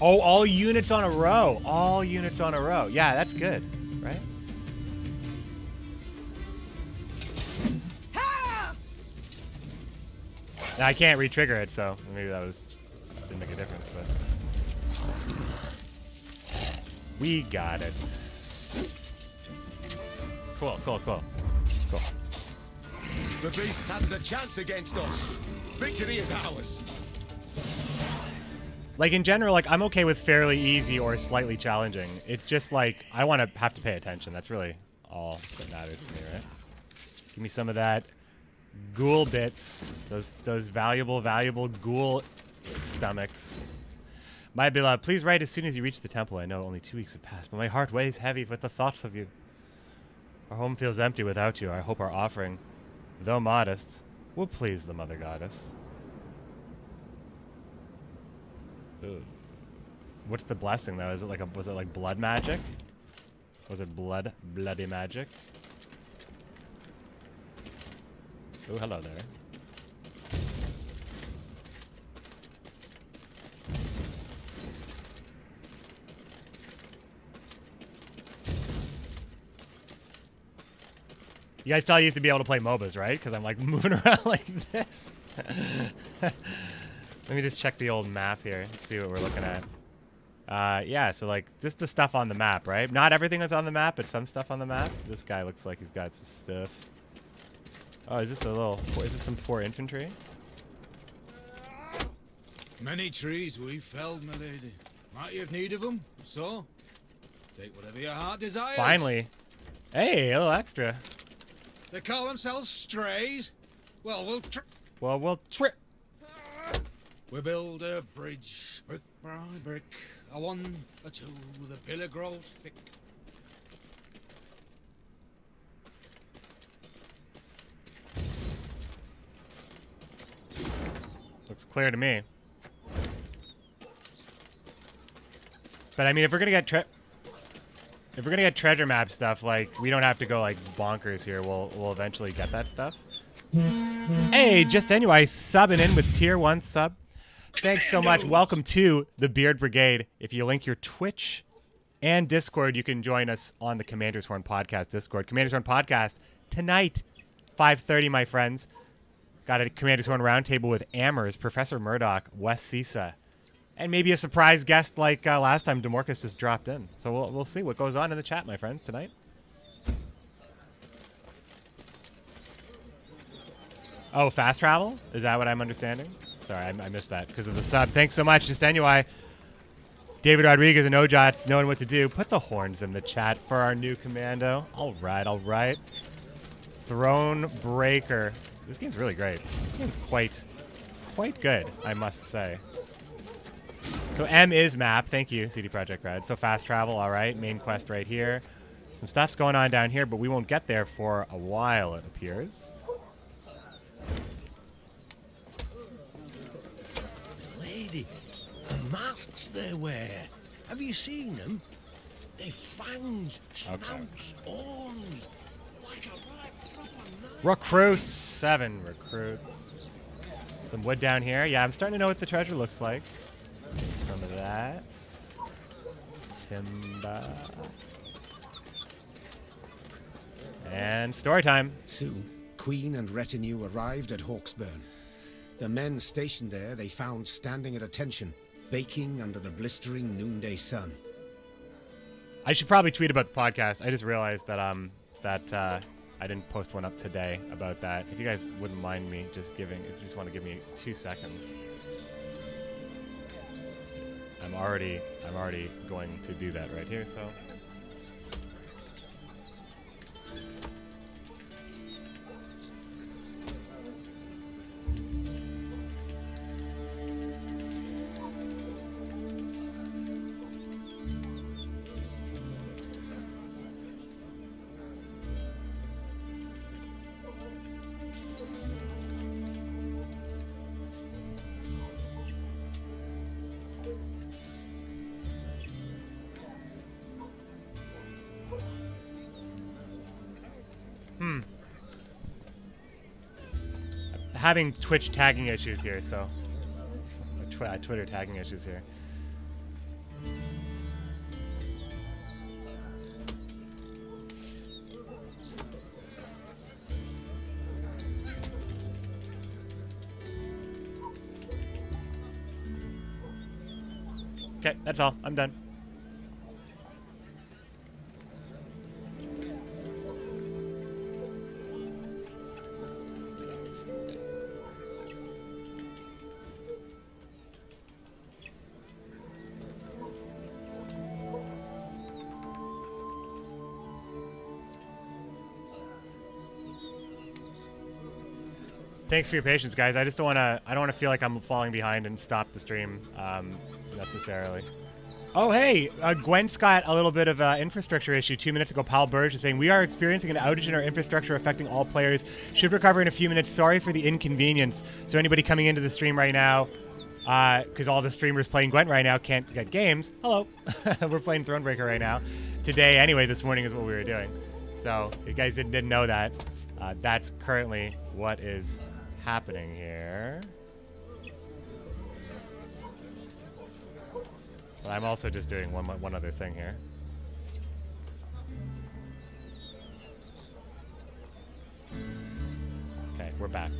Oh, all units on a row. All units on a row. Yeah, that's good, right? Now, I can't re-trigger it, so maybe that didn't make a difference, but we got it. Cool. The beasts hadn't a chance against us. Victory is ours. Like in general, like I'm okay with fairly easy or slightly challenging. It's just like I want to have to pay attention. That's really all that matters to me, right? Give me some of that ghoul bits. Those valuable ghoul stomachs. My beloved, please write as soon as you reach the temple. I know only 2 weeks have passed, but my heart weighs heavy with the thoughts of you. Our home feels empty without you. I hope our offering, though modest, will please the Mother Goddess. Ooh. What's the blessing though? Is it like was it like blood magic? Was it bloody magic? Oh, hello there. You guys tell I used to be able to play MOBAs, right? Because I'm like moving around like this. Let me just check the old map here, see what we're looking at. Yeah, so like just the stuff on the map, right? Not everything that's on the map, but some stuff on the map. This guy looks like he's got some stuff. Oh, is this some poor infantry? Many trees we felled, my lady. Might you have need of them? So, take whatever your heart desires. Finally. Hey, a little extra. They call themselves strays. Well, we'll trip. We build a bridge, brick by brick. A one, a two, the pillar grows thick. Looks clear to me. But I mean, if we're gonna get treasure map stuff, like we don't have to go like bonkers here. We'll eventually get that stuff. Hey, just anyway, subbing in with tier 1 sub. Thanks so much. Welcome to the Beard Brigade. If you link your Twitch and Discord, you can join us on the Commander's Horn Podcast Discord. Commander's Horn Podcast tonight, 5:30, my friends. Got a Commander's Horn roundtable with Amers, Professor Murdoch, Wes Sisa, and maybe a surprise guest like last time Demorcus just dropped in. So we'll see what goes on in the chat, my friends, tonight. Oh, fast travel? Is that what I'm understanding? Sorry, I missed that because of the sub. Thanks so much, just anyway. David Rodriguez and Ojots knowing what to do. Put the horns in the chat for our new commando. All right, all right. Thronebreaker. This game's really great. This game's quite good, I must say. So M is map. Thank you, CD Projekt Red. So fast travel, all right. Main quest right here. Some stuff's going on down here, but we won't get there for a while, it appears. Lady, the masks they wear. Have you seen them? They fangs, snouts, horns, like a right proper knife. Recruits, 7 recruits. Some wood down here. Yeah, I'm starting to know what the treasure looks like. Some of that. Timber. And story time. Soon, Queen and retinue arrived at Hawkesburn. The men stationed there they found standing at attention, baking under the blistering noonday sun. I should probably tweet about the podcast. I just realized that I didn't post one up today about that. If you guys wouldn't mind me just want to give me 2 seconds. I'm already going to do that right here, so. Having Twitch tagging issues here, so Twitter tagging issues here. Okay, that's all. I'm done. Thanks for your patience, guys. I just don't want to. I don't want to feel like I'm falling behind and stop the stream necessarily. Oh, hey, Gwent's got a little bit of infrastructure issue. 2 minutes ago, Paul Burge is saying we are experiencing an outage in our infrastructure affecting all players. Should recover in a few minutes. Sorry for the inconvenience. So anybody coming into the stream right now, because all the streamers playing Gwent right now can't get games. Hello, we're playing Thronebreaker right now. Today, anyway, this morning is what we were doing. So if you guys didn't know that, that's currently what is happening here. But I'm also just doing one other thing here. Okay, we're back.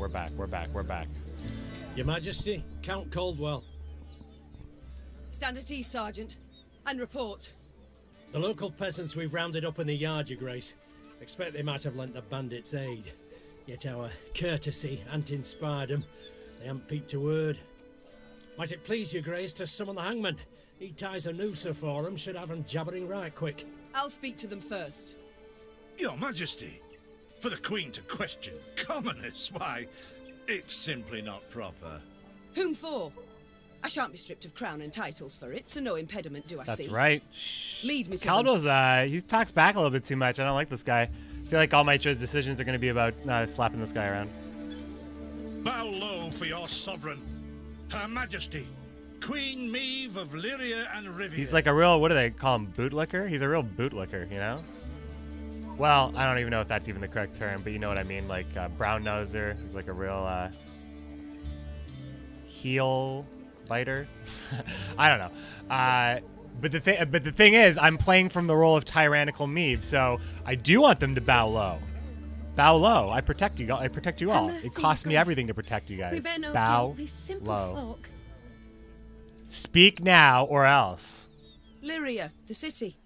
Your Majesty, Count Caldwell. Stand at ease, Sergeant, and report. The local peasants we've rounded up in the yard, Your Grace. Expect they might have lent the bandits aid. Yet our courtesy hadn't inspired them. They haven't peeped a word. Might it please your grace to summon the hangman? He ties a noose for him, should have him jabbering right quick. I'll speak to them first. Your Majesty, for the Queen to question commoners, why, it's simply not proper. Whom for? I shan't be stripped of crown and titles for it, so no impediment do I see. That's right. Lead me to Caldwell's, he talks back a little bit too much. I don't like this guy. I feel like all my choice decisions are going to be about slapping this guy around. Bow low for your sovereign, Her Majesty, Queen Meve of Lyria and Rivia. He's like a real, what do they call him, bootlicker? He's a real bootlicker, you know? Well, I don't even know if that's even the correct term, but you know what I mean, like brown noser. He's like a real heel biter. I don't know. But the thing is, I'm playing from the role of tyrannical Meve, so I do want them to bow low. Bow low. I protect you. I protect you all. It costs me everything to protect you guys. Bow low. Speak now, or else. Lyria, the city.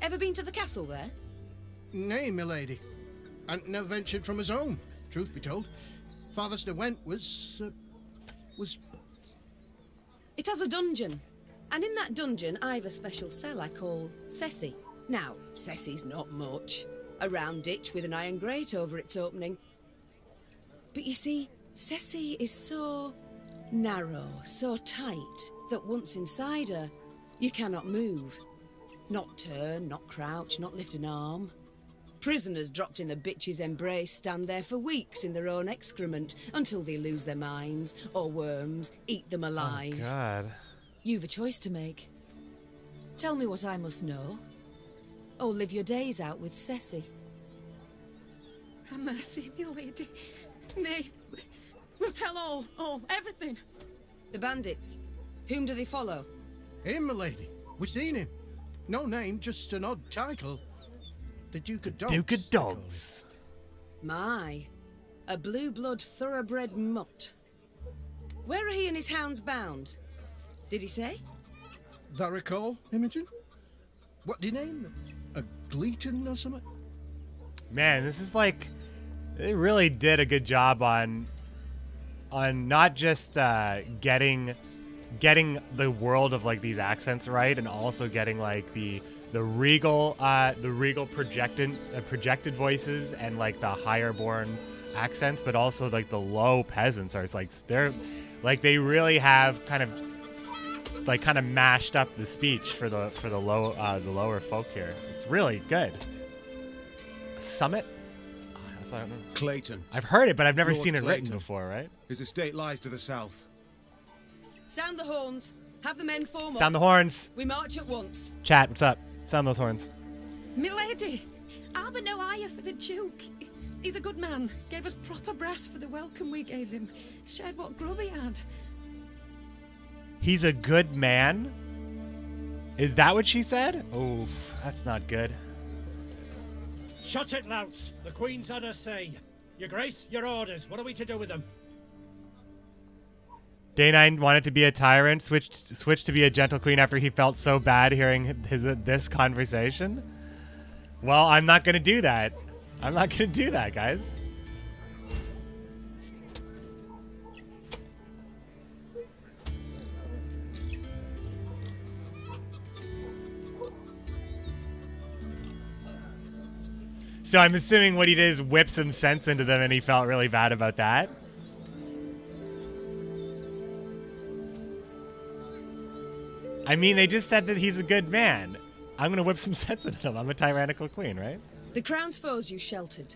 Ever been to the castle there? Nay, milady. And never ventured from his home, truth be told. Farthest I went was... It has a dungeon. And in that dungeon, I've a special cell I call Ceci. Now, Ceci's not much. A round ditch with an iron grate over its opening. But you see, Ceci is so narrow, so tight, that once inside her, you cannot move. Not turn, not crouch, not lift an arm. Prisoners dropped in the bitch's embrace stand there for weeks in their own excrement until they lose their minds, or worms eat them alive. Oh, God. You've a choice to make. Tell me what I must know, or live your days out with Ceci. Have mercy, my lady. Nay, we'll tell all, everything. The bandits. Whom do they follow? Him, milady. We've seen him. No name, just an odd title. The Duke of Dogs. Duke of Dogs. My, a blue-blood thoroughbred mutt. Where are he and his hounds bound? Did he say? Thou recall, Imogen? What did he name? A Gleaton or something? Man, this is like... They really did a good job on not just getting the world of like these accents right, and also getting like the regal projected voices and like the higher born accents, but also like the low peasants are like they really have kind of mashed up the speech for the lower folk here. It's really good. Summit. I don't know. Clayton. I've heard it, but I've never Lord seen it Clayton. written before, right? His estate lies to the south. Sound the horns. Have the men form up. Sound the horns. We march at once. Chat, what's up? Sound those horns. Milady, I'll be no higher for the Duke. He's a good man. Gave us proper brass for the welcome we gave him. Shared what grub he had. He's a good man? Is that what she said? Oh, that's not good. Shut it, louts. The Queen's had her say. Your Grace, your orders. What are we to do with them? Day 9 wanted to be a tyrant, switched to be a gentle queen after he felt so bad hearing this conversation. Well, I'm not going to do that. I'm not going to do that, guys. So I'm assuming what he did is whip some sense into them, and he felt really bad about that. I mean, they just said that he's a good man. I'm going to whip some sense into them. I'm a tyrannical queen, right? The crown's foes you sheltered.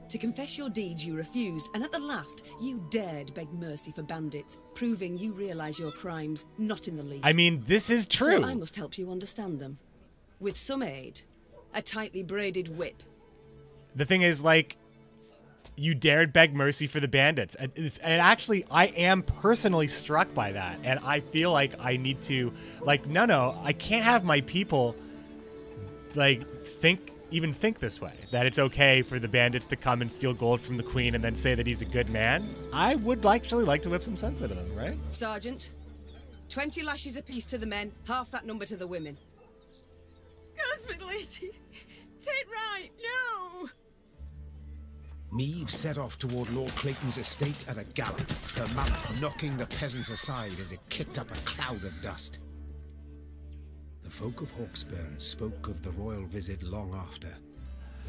To confess your deeds you refused, and at the last, you dared beg mercy for bandits, proving you realize your crimes, not in the least. I mean, this is true. So I must help you understand them. With some aid. A tightly braided whip. The thing is, like, you dared beg mercy for the bandits. And actually, I am personally struck by that. And I feel like I need to, like, no, I can't have my people, like, even think this way. That it's okay for the bandits to come and steal gold from the queen and then say that he's a good man. I would actually like to whip some sense into them, right? Sergeant, 20 lashes apiece to the men, half that number to the women. Gasman lady, take right, no! Meve set off toward Lord Clayton's estate at a gallop, her mount knocking the peasants aside as it kicked up a cloud of dust. The folk of Hawkesburn spoke of the royal visit long after,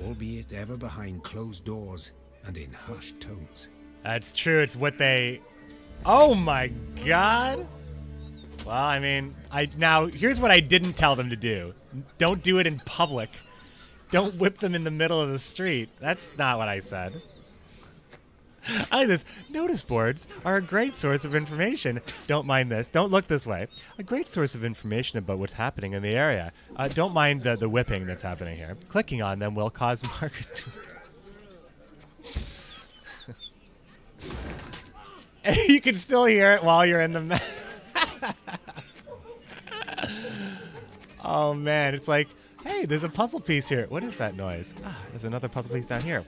albeit ever behind closed doors and in hushed tones. That's true. It's what they... Oh my god! Well, I mean, now, here's what I didn't tell them to do. Don't do it in public. Don't whip them in the middle of the street. That's not what I said. I like this. Notice boards are a great source of information. Don't mind this. Don't look this way. A great source of information about what's happening in the area. Don't mind the whipping that's happening here. Clicking on them will cause markers to... You can still hear it while you're in the map. Oh, man. It's like... Hey, there's a puzzle piece here. What is that noise? Ah, there's another puzzle piece down here.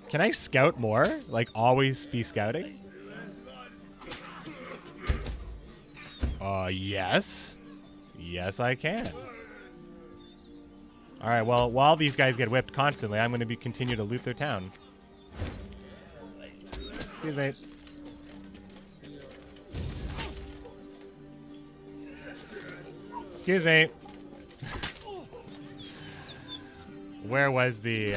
Can I scout more? Like, always be scouting? Yes. Yes, I can. All right, well, while these guys get whipped constantly, I'm going to continue to loot their town. Excuse me. Excuse me. Where was the,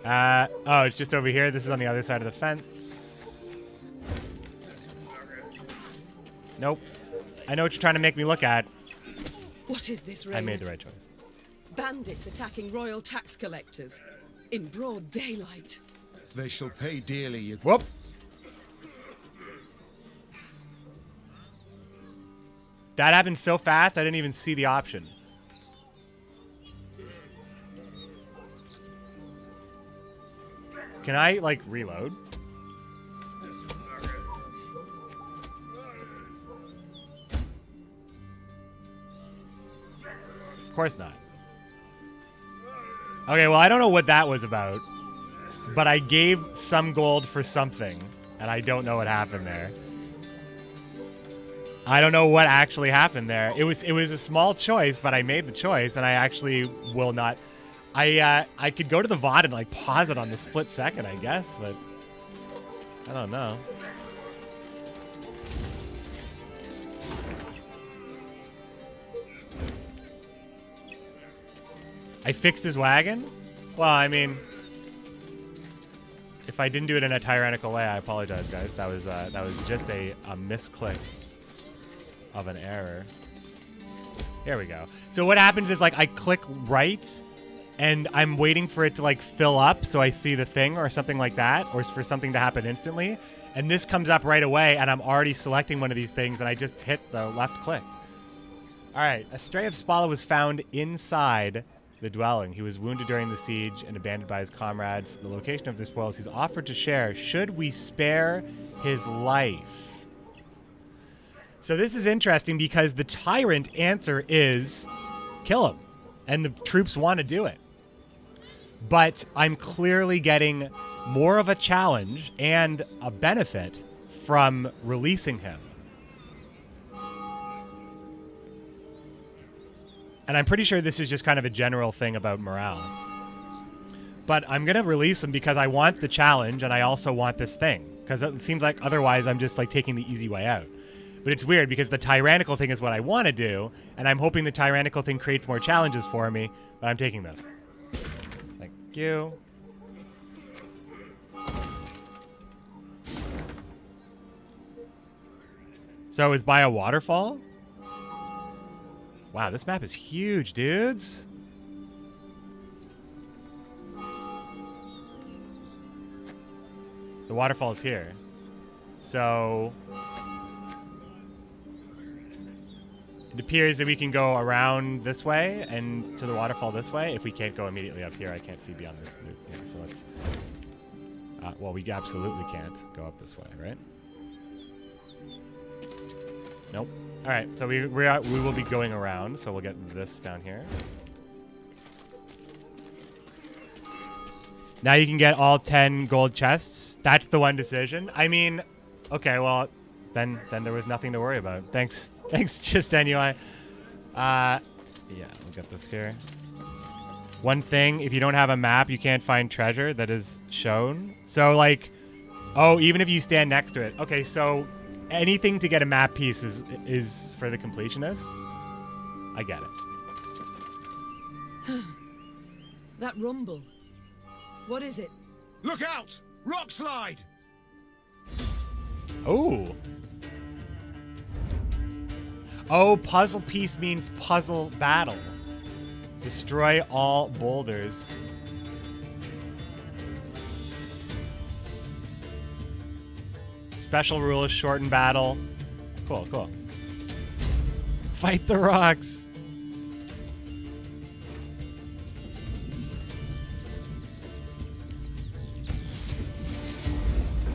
oh, it's just over here. This is on the other side of the fence. Nope. I know what you're trying to make me look at. What is this, Raymond? I made the right choice. Bandits attacking royal tax collectors in broad daylight. They shall pay dearly, you... Whoop. That happened so fast, I didn't even see the option. Can I, like, reload? Of course not. Okay, well, I don't know what that was about. But I gave some gold for something, and I don't know what happened there. I don't know what actually happened there. It was a small choice, but I made the choice, and I actually will not... I could go to the VOD and, like, pause it on the split second, I guess, but... I don't know. I fixed his wagon? Well, I mean... If I didn't do it in a tyrannical way, I apologize, guys. That was just a misclick of an error. Here we go. So what happens is, like, I click right, and I'm waiting for it to, like, fill up so I see the thing or something like that, or for something to happen instantly. And this comes up right away, and I'm already selecting one of these things, and I just hit the left click. All right. A stray of Spala was found inside the dwelling. He was wounded during the siege and abandoned by his comrades. The location of the spoils he's offered to share. Should we spare his life? So this is interesting because the tyrant answer is kill him. And the troops want to do it. But I'm clearly getting more of a challenge and a benefit from releasing him. And I'm pretty sure this is just kind of a general thing about morale. But I'm going to release him because I want the challenge and I also want this thing. Because it seems like otherwise I'm just like taking the easy way out. But it's weird because the tyrannical thing is what I want to do. And I'm hoping the tyrannical thing creates more challenges for me. But I'm taking this. Thank you. So it's by a waterfall? Wow, this map is huge, dudes. The waterfall is here. So it appears that we can go around this way and to the waterfall this way. If we can't go immediately up here, I can't see beyond this loop here. So let's... well, we absolutely can't go up this way, right? Nope. All right, so we will be going around, so we'll get this down here. Now you can get all 10 gold chests. That's the one decision. I mean, okay, well, then there was nothing to worry about. Thanks, just NUI. Yeah, we'll get this here. One thing, if you don't have a map, you can't find treasure that is shown. So, like, oh, even if you stand next to it. Okay, so anything to get a map piece is for the completionists. I get it. That rumble. What is it? Look out! Rock slide! Oh. Oh, puzzle piece means puzzle battle. Destroy all boulders. Special rule is shorten battle. Cool, cool. Fight the rocks.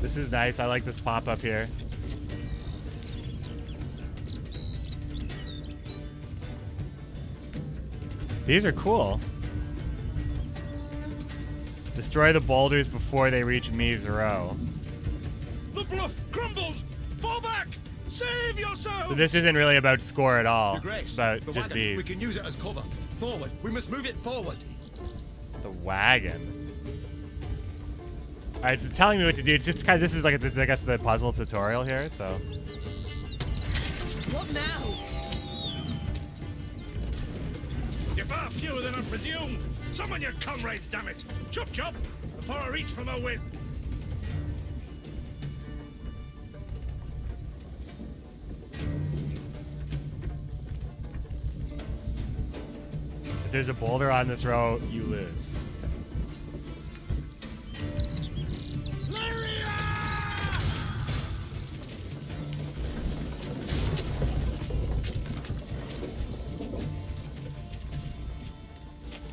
This is nice. I like this pop-up here. These are cool. Destroy the boulders before they reach Meve's row. The bluff crumbles! Fall back! Save yourself! So this isn't really about score at all. Your Grace, It's about the just wagon. these. We can use it as cover. Forward. We must move it forward. The wagon. Alright, it's telling me what to do. It's just kind of, this is like, I guess, the puzzle tutorial here, so. What now? You're far fewer than I presumed. Summon your comrades, damn it! Chop chop! Before I reach for my whip. If there's a boulder on this row, you lose.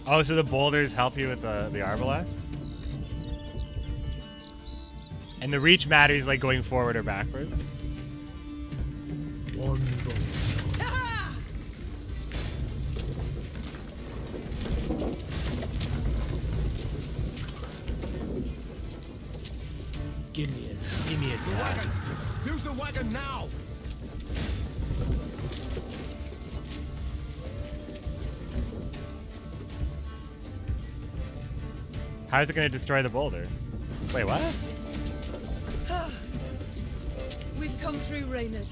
Oh, so the boulders help you with the arbalest? And the reach matters, like going forward or backwards? One goes. Give me a time. Give me a The wagon. Use the wagon now. How is it going to destroy the boulder? Wait, what? We've come through, Reynard.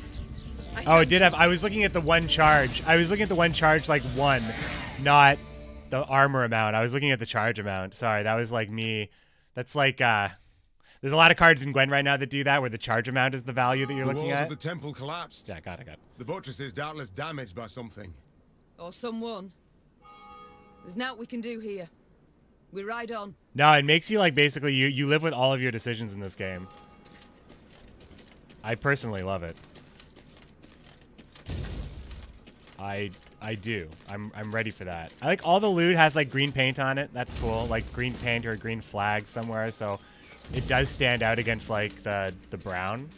Oh, it did have... I was looking at the one charge. I was looking at the one charge, like, one, not the armor amount. I was looking at the charge amount. Sorry, that was, like, me. That's, like, there's a lot of cards in Gwen right now that do that, where the charge amount is the value that you're looking The walls at. of the temple collapsed. Yeah, got it. The buttress is doubtless damaged by something. Or someone. There's naught we can do here. We ride on. No, it makes you, like, basically, you live with all of your decisions in this game. I personally love it. I do. I'm ready for that. I like all the loot has, like, green paint on it. That's cool. Like, green paint or a green flag somewhere, so it does stand out against, like, the brown.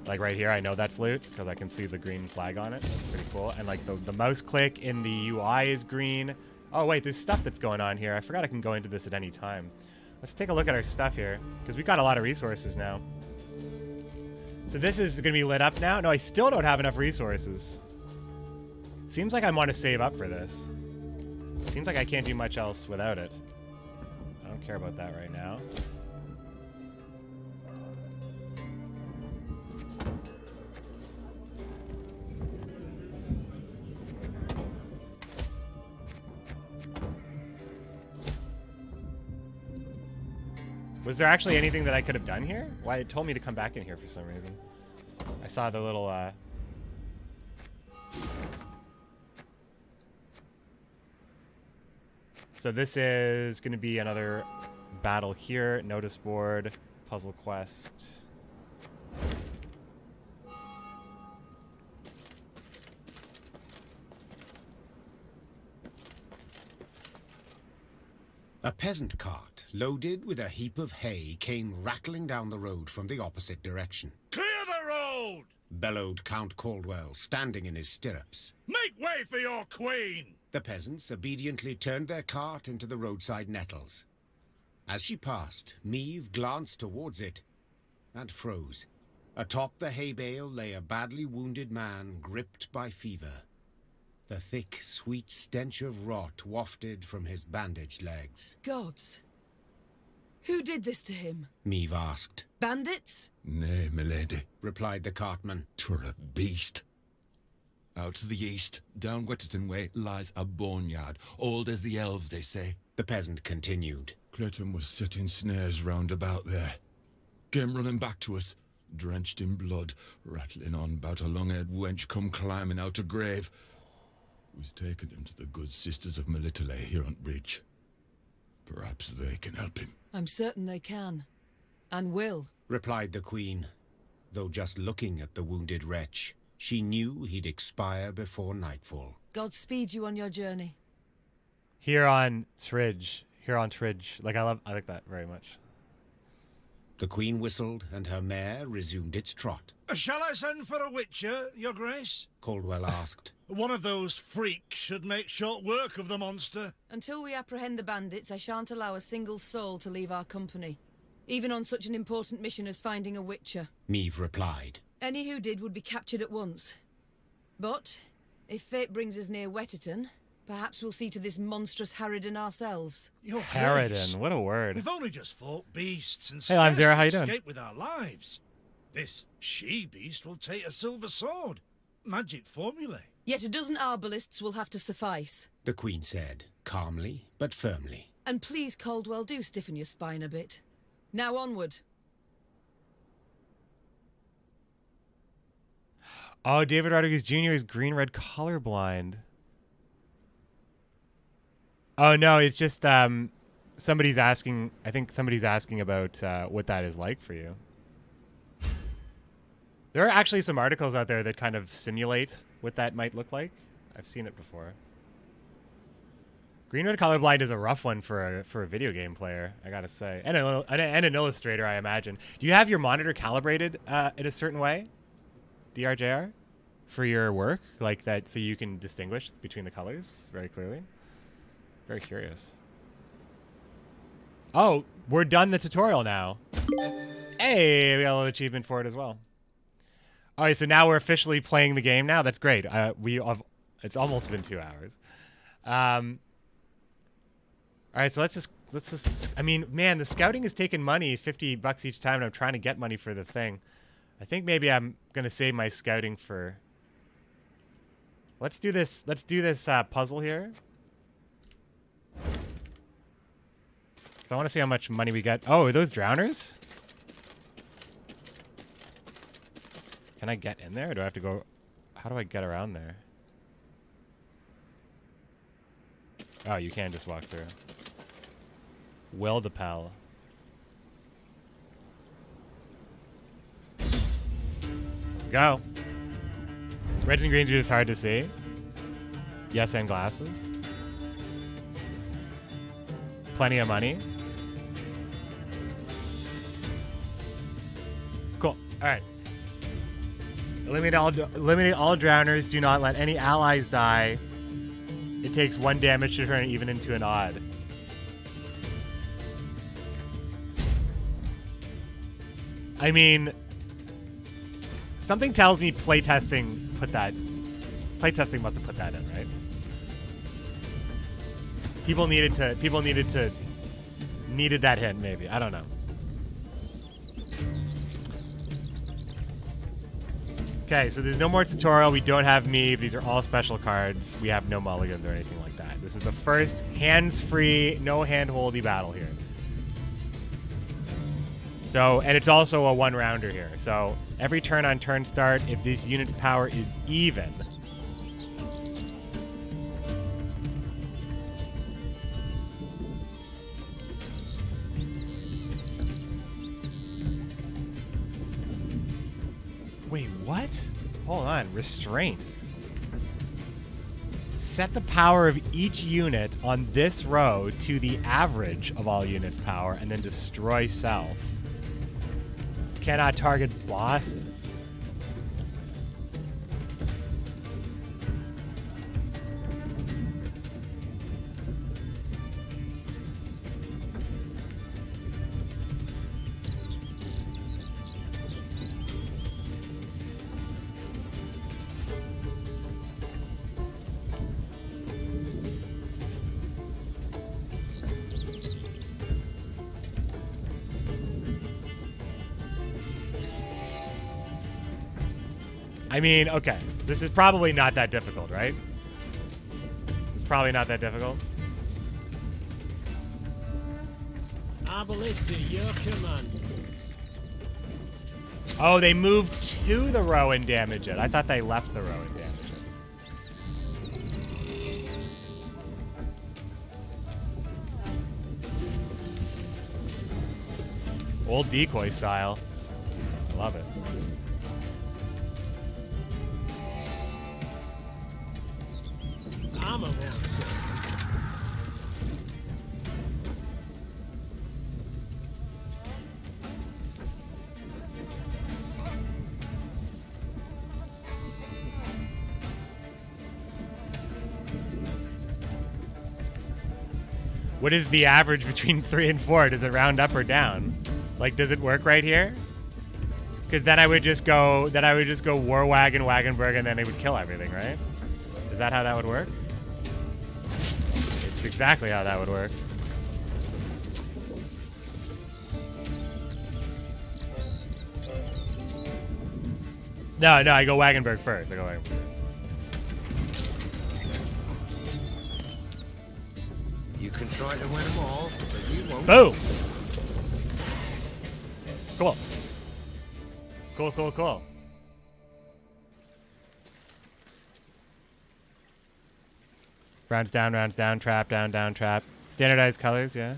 Like, right here, I know that's loot, because I can see the green flag on it. That's pretty cool. And, like, the mouse click in the UI is green. Oh, wait, there's stuff that's going on here. I forgot I can go into this at any time. Let's take a look at our stuff here, because we've got a lot of resources now. So this is going to be lit up now? No, I still don't have enough resources. Seems like I want to save up for this. Seems like I can't do much else without it. I don't care about that right now. Was there actually anything that I could have done here? Why, it told me to come back in here for some reason. I saw the little, So this is going to be another battle here. Notice board, puzzle quest. A peasant cart, loaded with a heap of hay, came rattling down the road from the opposite direction. Clear the road! Bellowed Count Caldwell, standing in his stirrups. Make way for your queen! The peasants obediently turned their cart into the roadside nettles. As she passed, Meve glanced towards it and froze. Atop the hay bale lay a badly wounded man gripped by fever. The thick, sweet stench of rot wafted from his bandaged legs. Gods. Who did this to him? Meve asked. Bandits? Nay, milady, replied the cartman. 'Twere a beast. Out to the east, down Wetterton way, lies a boneyard, old as the elves, they say. The peasant continued. Clayton was setting snares round about there. Came running back to us, drenched in blood, rattling on about a long-haired wench come climbing out a grave. We've taken him to the good sisters of Melitele here on bridge. Perhaps they can help him. I'm certain they can. And will, replied the Queen. Though just looking at the wounded wretch, she knew he'd expire before nightfall. God speed you on your journey. Here on Tridge. Like, I like that very much. The Queen whistled, and her mare resumed its trot. Shall I send for a witcher, Your Grace? Caldwell asked. One of those freaks should make short work of the monster. Until we apprehend the bandits, I shan't allow a single soul to leave our company. Even on such an important mission as finding a witcher. Meve replied. Any who did would be captured at once. But, if fate brings us near Wetterton, perhaps we'll see to this monstrous harridan ourselves. Your harridan, Grace, what a word. We've only just fought beasts and hey, Limzera, how you doing? escaped with our lives. This she-beast will take a silver sword. Magic formulae. Yet a dozen arbalists will have to suffice. The Queen said, calmly but firmly. And please, Caldwell, do stiffen your spine a bit. Now onward. Oh, David Rodriguez Jr. is green-red colorblind. Oh, no, it's just somebody's asking, I think somebody's asking about what that is like for you. There are actually some articles out there that kind of simulate what that might look like. I've seen it before. Green-red colorblind is a rough one for a video game player, I gotta say. And an illustrator, I imagine. Do you have your monitor calibrated in a certain way? DRJR? For your work? Like that, so you can distinguish between the colors very clearly? Very curious. Oh, we're done the tutorial now. Hey, we got a little achievement for it as well. All right, so now we're officially playing the game now. That's great. It's almost been 2 hours. All right, so let's just. I mean, man, the scouting is taking money, $50 each time, and I'm trying to get money for the thing. I think maybe I'm gonna save my scouting for. Let's do this. Let's do this puzzle here. So I want to see how much money we get. Oh, are those drowners? Can I get in there, or do I have to go? How do I get around there? Oh, you can just walk through. Will the pal. Let's go. Red and green is hard to see. Yes, and glasses. Plenty of money. Cool. All right. Eliminate all drowners. Do not let any allies die. It takes 1 damage to turn it even into an odd. I mean, something tells me playtesting must have put that in, right? People needed that hint, maybe. I don't know. Okay, so there's no more tutorial. We don't have Meve. These are all special cards. We have no mulligans or anything like that. This is the first hands-free, no hand-holdy battle here. So, and it's also a one-rounder here. So every turn on turn start, if this unit's power is even, wait, what? Hold on, restraint. Set the power of each unit on this row to the average of all units' power, and then destroy self. Cannot target bosses. I mean, okay. This is probably not that difficult, right? It's probably not that difficult. Arbalista, your command. Oh, they moved to the Rowan damage it. I thought they left the Rowan damage it. Old decoy style. I love it. Armor mounts. What is the average between 3 and 4? Does it round up or down? Like, does it work right here? Because then I would just go. War Wagon, Wagenberg, and then it would kill everything, right? Is that how that would work? It's exactly how that would work. No, I go Wagenberg first. You can try to win them all, but you won't. Boom! Cool. Rounds down, trap, down, trap. Standardized colors, yeah.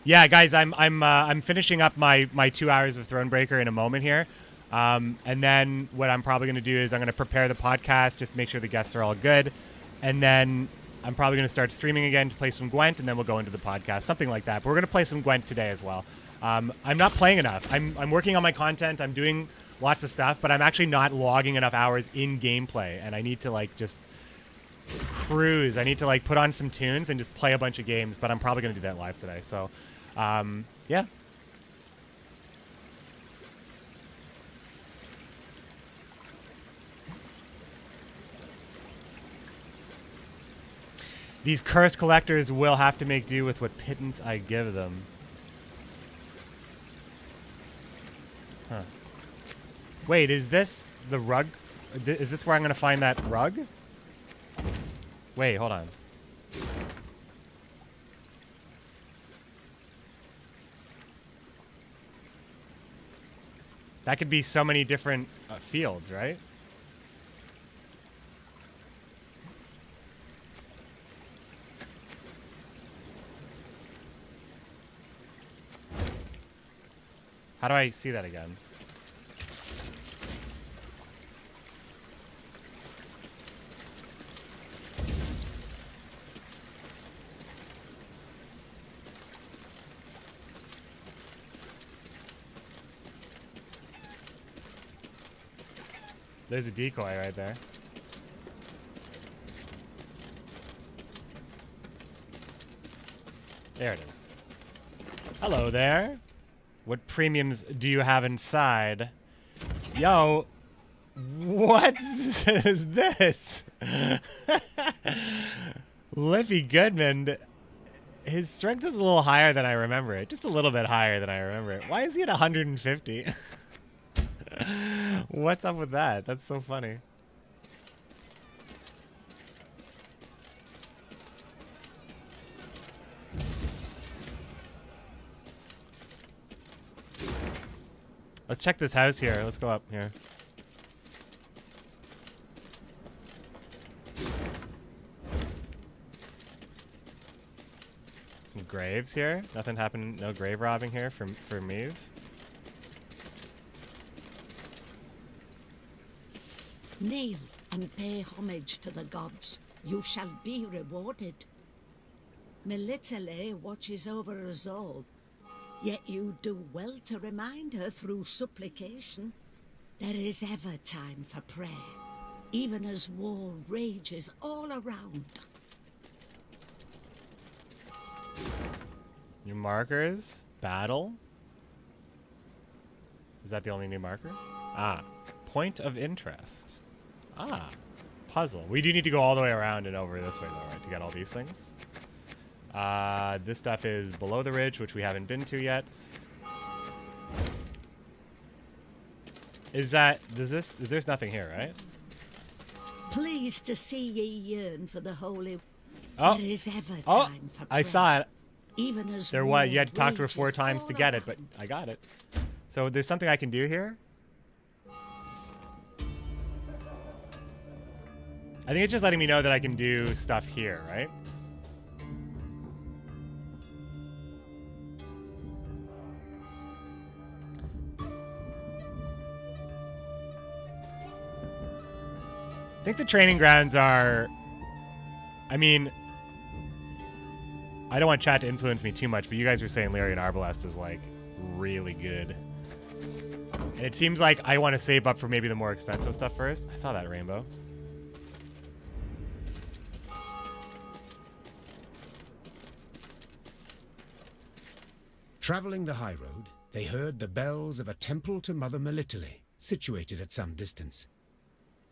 Yeah, guys, I'm finishing up my 2 hours of Thronebreaker in a moment here. And then what I'm probably going to do is I'm going to prepare the podcast, just make sure the guests are all good. And then I'm probably going to start streaming again to play some Gwent, and then we'll go into the podcast, something like that. But we're going to play some Gwent today as well. I'm not playing enough. I'm working on my content. I'm doing lots of stuff, but I'm actually not logging enough hours in gameplay. And I need to, like, just cruise. I need to, like, put on some tunes and just play a bunch of games, but I'm probably going to do that live today. So, yeah. These cursed collectors will have to make do with what pittance I give them. Huh. Wait, is this the rug? Is this where I'm going to find that rug? Wait, hold on. That could be so many different fields, right? How do I see that again? There's a decoy right there. There it is. Hello there. What premiums do you have inside? Yo, what is this? Liffy Goodman, his strength is a little higher than I remember it. Just a little bit higher than I remember it. Why is he at 150? What's up with that? That's so funny. Let's check this house here. Let's go up here. Some graves here. Nothing happened. No grave robbing here for Meve. Kneel and pay homage to the gods. You shall be rewarded. Melitele watches over us all. Yet you do well to remind her through supplication. There is ever time for prayer, even as war rages all around. New markers. Battle. Is that the only new marker? Ah. Point of interest. Ah. Puzzle. We do need to go all the way around and over this way, though, right, to get all these things. This stuff is below the ridge, which we haven't been to yet. There's nothing here, right? Pleased to see ye yearn for the holy. Oh. There is ever Oh, time for I prayer. saw it. Even as There war was. You had to talk to her 4 rages times to all get it, around. but I got it. So there's something I can do here? I think it's just letting me know that I can do stuff here, right? I think the training grounds are... I mean... I don't want chat to influence me too much, but you guys were saying Lyrian Arbalest is, like, really good. And it seems like I want to save up for maybe the more expensive stuff first. I saw that rainbow. Travelling the high road, they heard the bells of a temple to Mother Melitele, situated at some distance.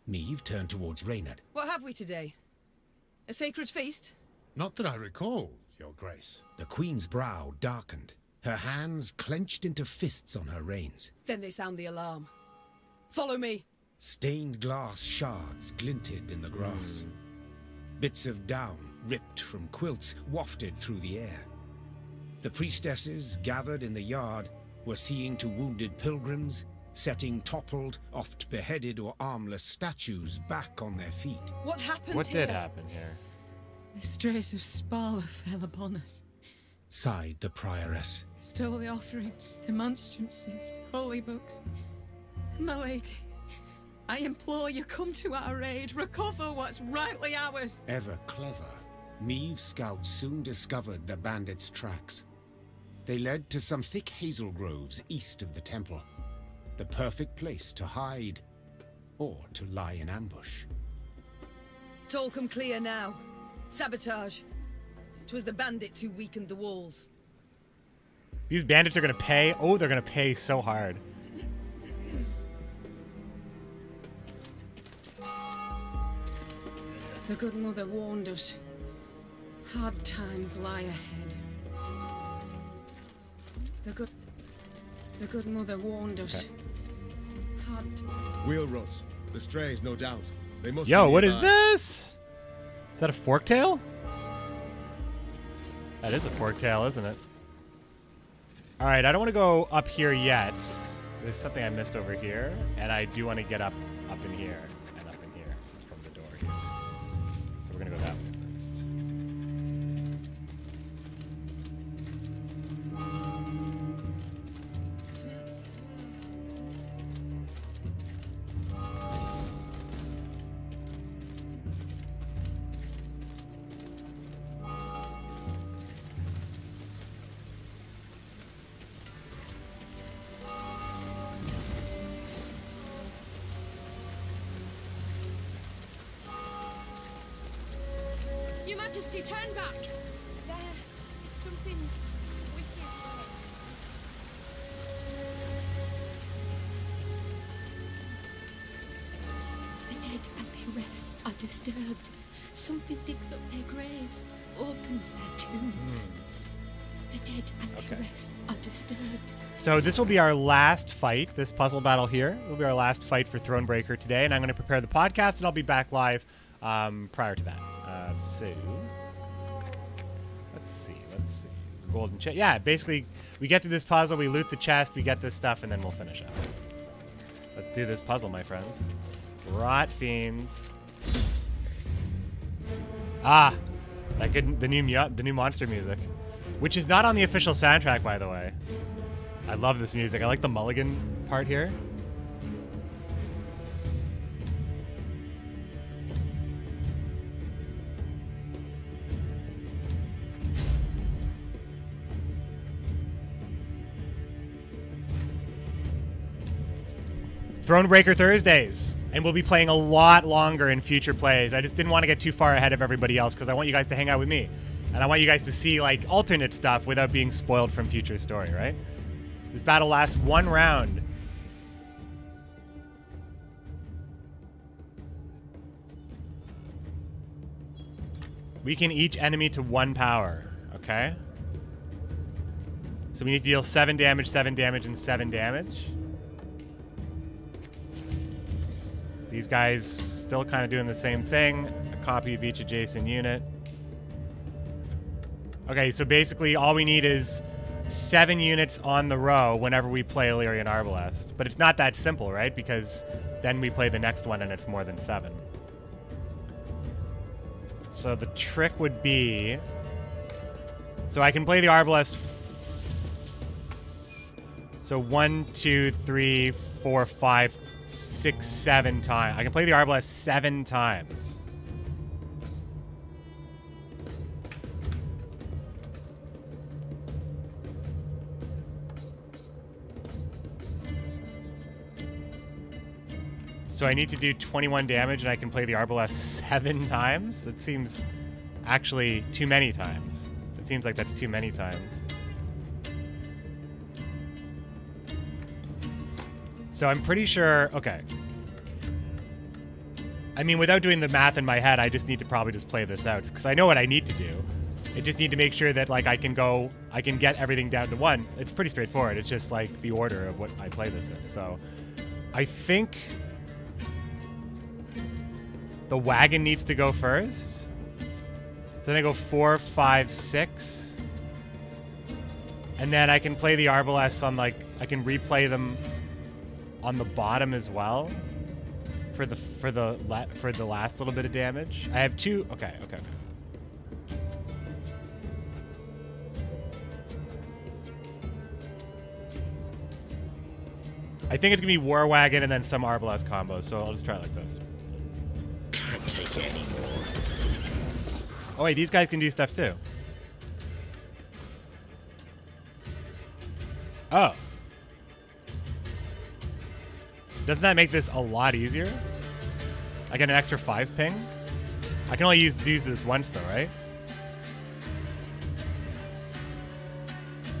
Meve turned towards Reynard. What have we today? A sacred feast? Not that I recall, Your Grace. The Queen's brow darkened, her hands clenched into fists on her reins. Then they sound the alarm. Follow me. Stained glass shards glinted in the grass. Bits of down, ripped from quilts, wafted through the air. The priestesses gathered in the yard were seeing to wounded pilgrims, setting toppled, oft beheaded or armless statues back on their feet. What happened What here? did happen here? The strays of Spala fell upon us. Sighed the prioress. Stole the offerings, the monstrances, holy books. My lady, I implore you, come to our aid. Recover what's rightly ours. Ever clever, Meve's scouts soon discovered the bandits' tracks. They led to some thick hazel groves east of the temple. The perfect place to hide, or to lie in ambush. It's all come clear now. Sabotage. 'Twas the bandits who weakened the walls. These bandits are going to pay. Oh, they're going to pay so hard. The good mother warned us. Hard times lie ahead. The good mother warned us. Wheel ruts. The strays, no doubt. They must Yo, be what is nearby. this? Is that a forktail? That is a forktail, isn't it? All right, I don't want to go up here yet. There's something I missed over here, and I do want to get up in here and up in here from the door here. So we're gonna go that way first. Your Majesty, turn back! There, something wicked lurks. The dead, as they rest, are disturbed. Something digs up their graves, opens their tombs. The dead, as they rest, are disturbed. So this will be our last fight. This puzzle battle here will be our last fight for Thronebreaker today, and I'm going to prepare the podcast, and I'll be back live prior to that. So let's see. It's a golden chest. Yeah, basically, we get through this puzzle, we loot the chest, we get this stuff, and then we'll finish up. Let's do this puzzle, my friends. Rot fiends. Ah, the new monster music, which is not on the official soundtrack, by the way. I love this music. I like the mulligan part here. Thronebreaker Thursdays, and we'll be playing a lot longer in future plays. I just didn't want to get too far ahead of everybody else because I want you guys to hang out with me. And I want you guys to see, like, alternate stuff without being spoiled from future story, right? This battle lasts 1 round. Weaken each enemy to 1 power, okay? So we need to deal 7 damage, 7 damage, and 7 damage. These guys still kind of doing the same thing. A copy of each adjacent unit. Okay, so basically all we need is 7 units on the row whenever we play Illyrian Arbalest. But it's not that simple, right? Because then we play the next one and it's more than 7. So the trick would be... So I can play the Arbalest... So 1, 2, 3, 4, 5, 6, 7 times. I can play the Arbalest 7 times. So I need to do 21 damage and I can play the Arbalest 7 times? It seems actually too many times. It seems like that's too many times. So I'm pretty sure... Okay. I mean, without doing the math in my head, I just need to probably just play this out. Because I know what I need to do. I just need to make sure that, like, I can get everything down to 1. It's pretty straightforward. It's just, like, the order of what I play this in. So I think... the wagon needs to go first. So then I go 4, 5, 6. And then I can play the Arbalests on, like, I can replay them on the bottom as well for the last little bit of damage. I have 2. Okay. I think it's gonna be War Wagon and then some Arbalest combos. So I'll just try it like this. Can't take it anymore. Oh wait, these guys can do stuff too. Oh. Doesn't that make this a lot easier? I get an extra 5 ping? I can only use this once though, right?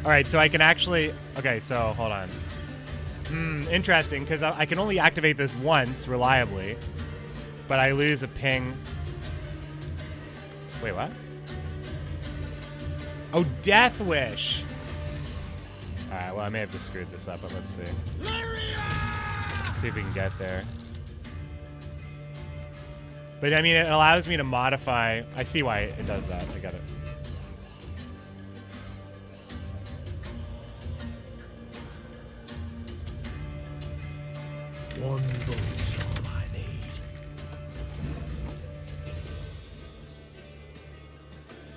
Alright, so I can actually... Okay, so hold on. Interesting, because I can only activate this once reliably, but I lose a ping. Wait, what? Oh, Death Wish! Alright, well, I may have just screwed this up, but let's see. See if we can get there. But, I mean, it allows me to modify... I see why it does that. I get it. One bullet's all I need.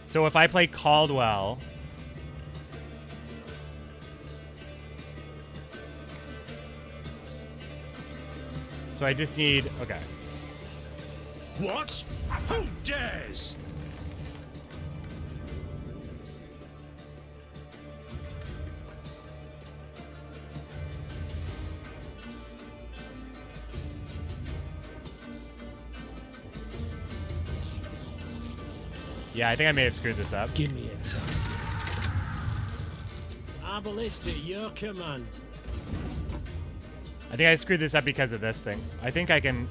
So if I play Caldwell... So I just need... Okay. What? Who dares? Yeah, I think I may have screwed this up. Give me a time. Arbalest at your command. I think I screwed this up because of this thing. I think I can...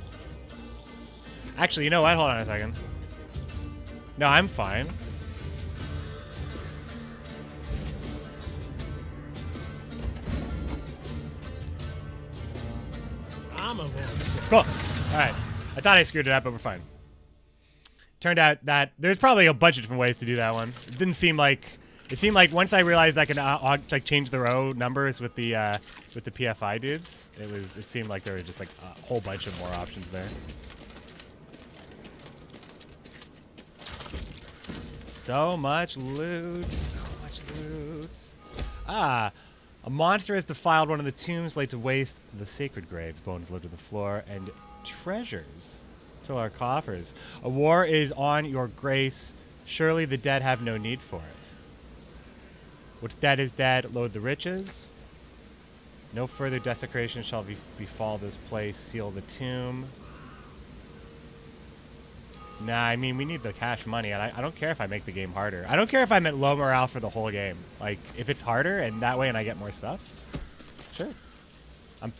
Actually, you know what? Hold on a second. No, I'm fine. I'm a monster. Cool. All right. I thought I screwed it up, but we're fine. Turned out that there's probably a bunch of different ways to do that one. It didn't seem like... It seemed like once I realized I could like change the row numbers with the PFI dudes, it seemed like there were just like a whole bunch of more options there. So much loot, so much loot. Ah, a monster has defiled one of the tombs laid to waste the sacred graves. Bones littered the floor and treasures fill our coffers. A war is on your grace. Surely the dead have no need for it. What's dead is dead. Load the riches. No further desecration shall befall this place. Seal the tomb. Nah, I mean, we need the cash money, and I don't care if I make the game harder. I don't care if I'm at low morale for the whole game. Like, if it's harder and that way and I get more stuff, sure.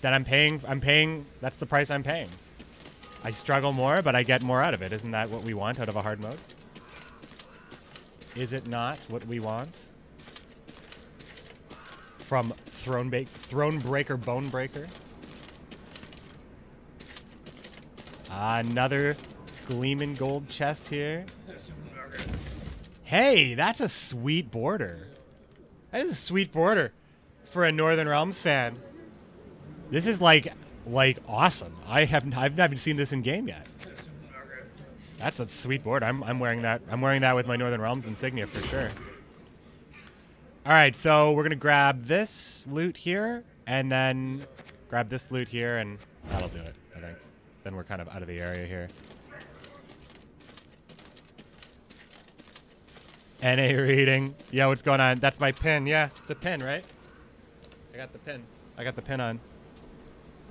Then I'm paying, that's the price I'm paying. I struggle more, but I get more out of it. Isn't that what we want out of a hard mode? Is it not what we want? From Thronebreaker Bonebreaker. Another gleaming gold chest here. Hey, that's a sweet border. That is a sweet border for a Northern Realms fan. This is like awesome. I've not even seen this in game yet. That's a sweet border. I'm wearing that. I'm wearing that with my Northern Realms insignia for sure. All right, so we're gonna grab this loot here, and then grab this loot here, and that'll do it, I think. Then we're kind of out of the area here. NA reading. Yeah, what's going on? That's my pin. Yeah, the pin, right? I got the pin. I got the pin on.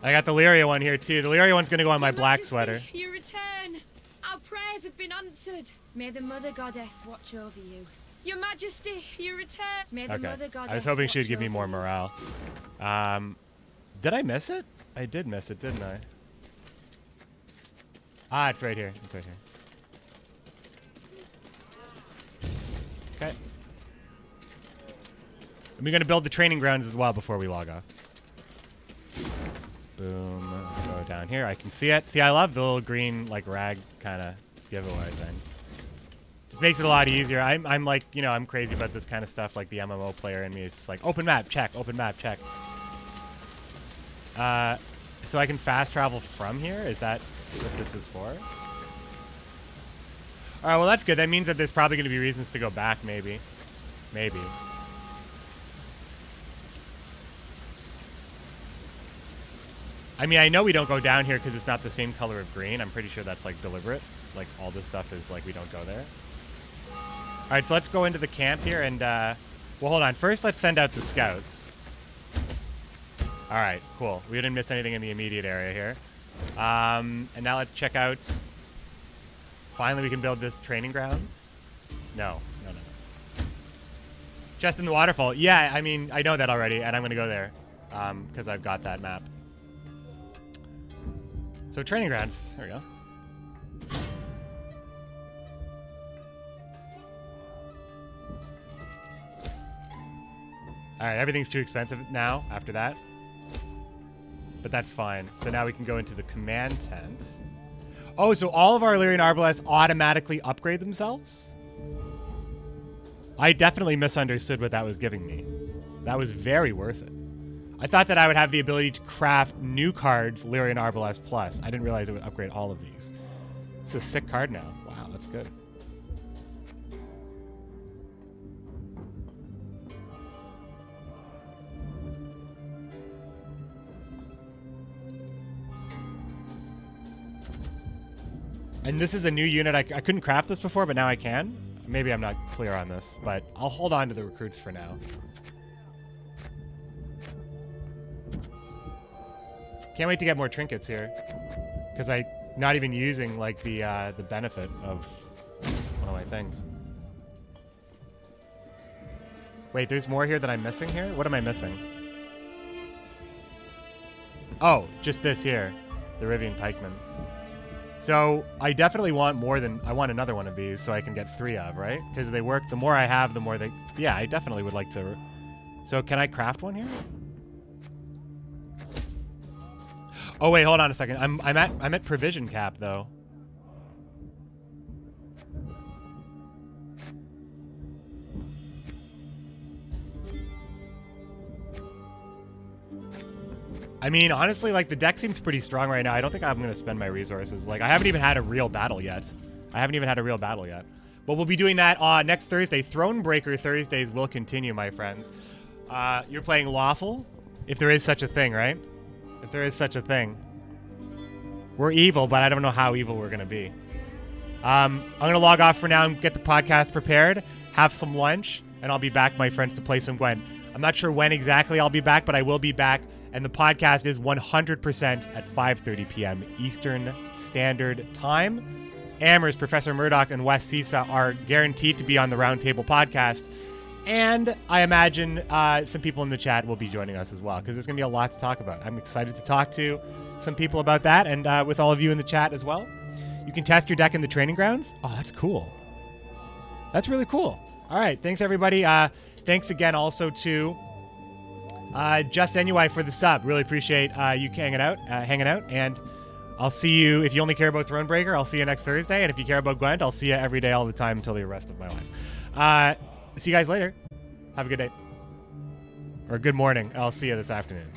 I got the Lyria one here, too. The Lyria one's going to go on my black sweater. You return. Our prayers have been answered. May the Mother Goddess watch over you. Your Majesty, you return. May the Mother Goddess I was hoping she would give me more morale. Did I miss it? I did miss it, didn't I? Ah, it's right here. It's right here. Okay. And we're going to build the training grounds as well before we log off. Boom. Go down here. I can see it. See, I love the little green, like, rag kind of giveaway thing. Just makes it a lot easier. I'm like, you know, I'm crazy about this kind of stuff. Like, the MMO player in me is just like, open map, check. Open map, check. So I can fast travel from here? Is that what this is for? All right, well, that's good. That means that there's probably going to be reasons to go back, maybe. Maybe. I mean, I know we don't go down here because it's not the same color of green. I'm pretty sure that's, like, deliberate. Like, all this stuff is, like, we don't go there. All right, so let's go into the camp here and, well, hold on. First, let's send out the scouts. All right, cool. We didn't miss anything in the immediate area here. And now let's check out... Finally, we can build this training grounds. No. Just in the waterfall. Yeah, I mean, I know that already, and I'm going to go there because I've got that map. So training grounds. There we go. All right, everything's too expensive now after that. But that's fine. So now we can go into the command tent. Oh, so all of our Lyrian Arbalests automatically upgrade themselves? I definitely misunderstood what that was giving me. That was very worth it. I thought that I would have the ability to craft new cards, Lyrian Arbalest Plus. I didn't realize it would upgrade all of these. It's a sick card now. Wow, that's good. And this is a new unit. I couldn't craft this before, but now I can. Maybe I'm not clear on this, but I'll hold on to the recruits for now. Can't wait to get more trinkets here, because I'm not even using like the benefit of one of my things. Wait, there's more here that I'm missing here? What am I missing? Oh, just this here, the Rivian Pikeman. So I definitely want more than, I want another one of these so I can get 3 of, right? Because they work, the more I have, the more they, yeah, I definitely would like to. So can I craft one here? Oh wait, hold on a second. I'm at provision cap though. I mean, honestly, like, the deck seems pretty strong right now. I don't think I'm going to spend my resources. Like, I haven't even had a real battle yet. But we'll be doing that next Thursday. Thronebreaker Thursdays will continue, my friends. You're playing lawful? If there is such a thing, right? If there is such a thing. We're evil, but I don't know how evil we're going to be. I'm going to log off for now and get the podcast prepared, have some lunch, and I'll be back, my friends, to play some Gwen. I'm not sure when exactly I'll be back, but I will be back. And the podcast is 100% at 5:30 p.m. Eastern Standard Time. Amers, Professor Murdoch, and Wes Sisa are guaranteed to be on the Roundtable podcast. And I imagine some people in the chat will be joining us as well, because there's going to be a lot to talk about. I'm excited to talk to some people about that, and with all of you in the chat as well. You can test your deck in the training grounds. Oh, that's cool. That's really cool. All right, thanks, everybody. Thanks again also to... Just NUI for the sub. Really appreciate you hanging out. And I'll see you, if you only care about Thronebreaker, I'll see you next Thursday. And if you care about Gwent, I'll see you every day all the time until the rest of my life. See you guys later. Have a good day. Or good morning. I'll see you this afternoon.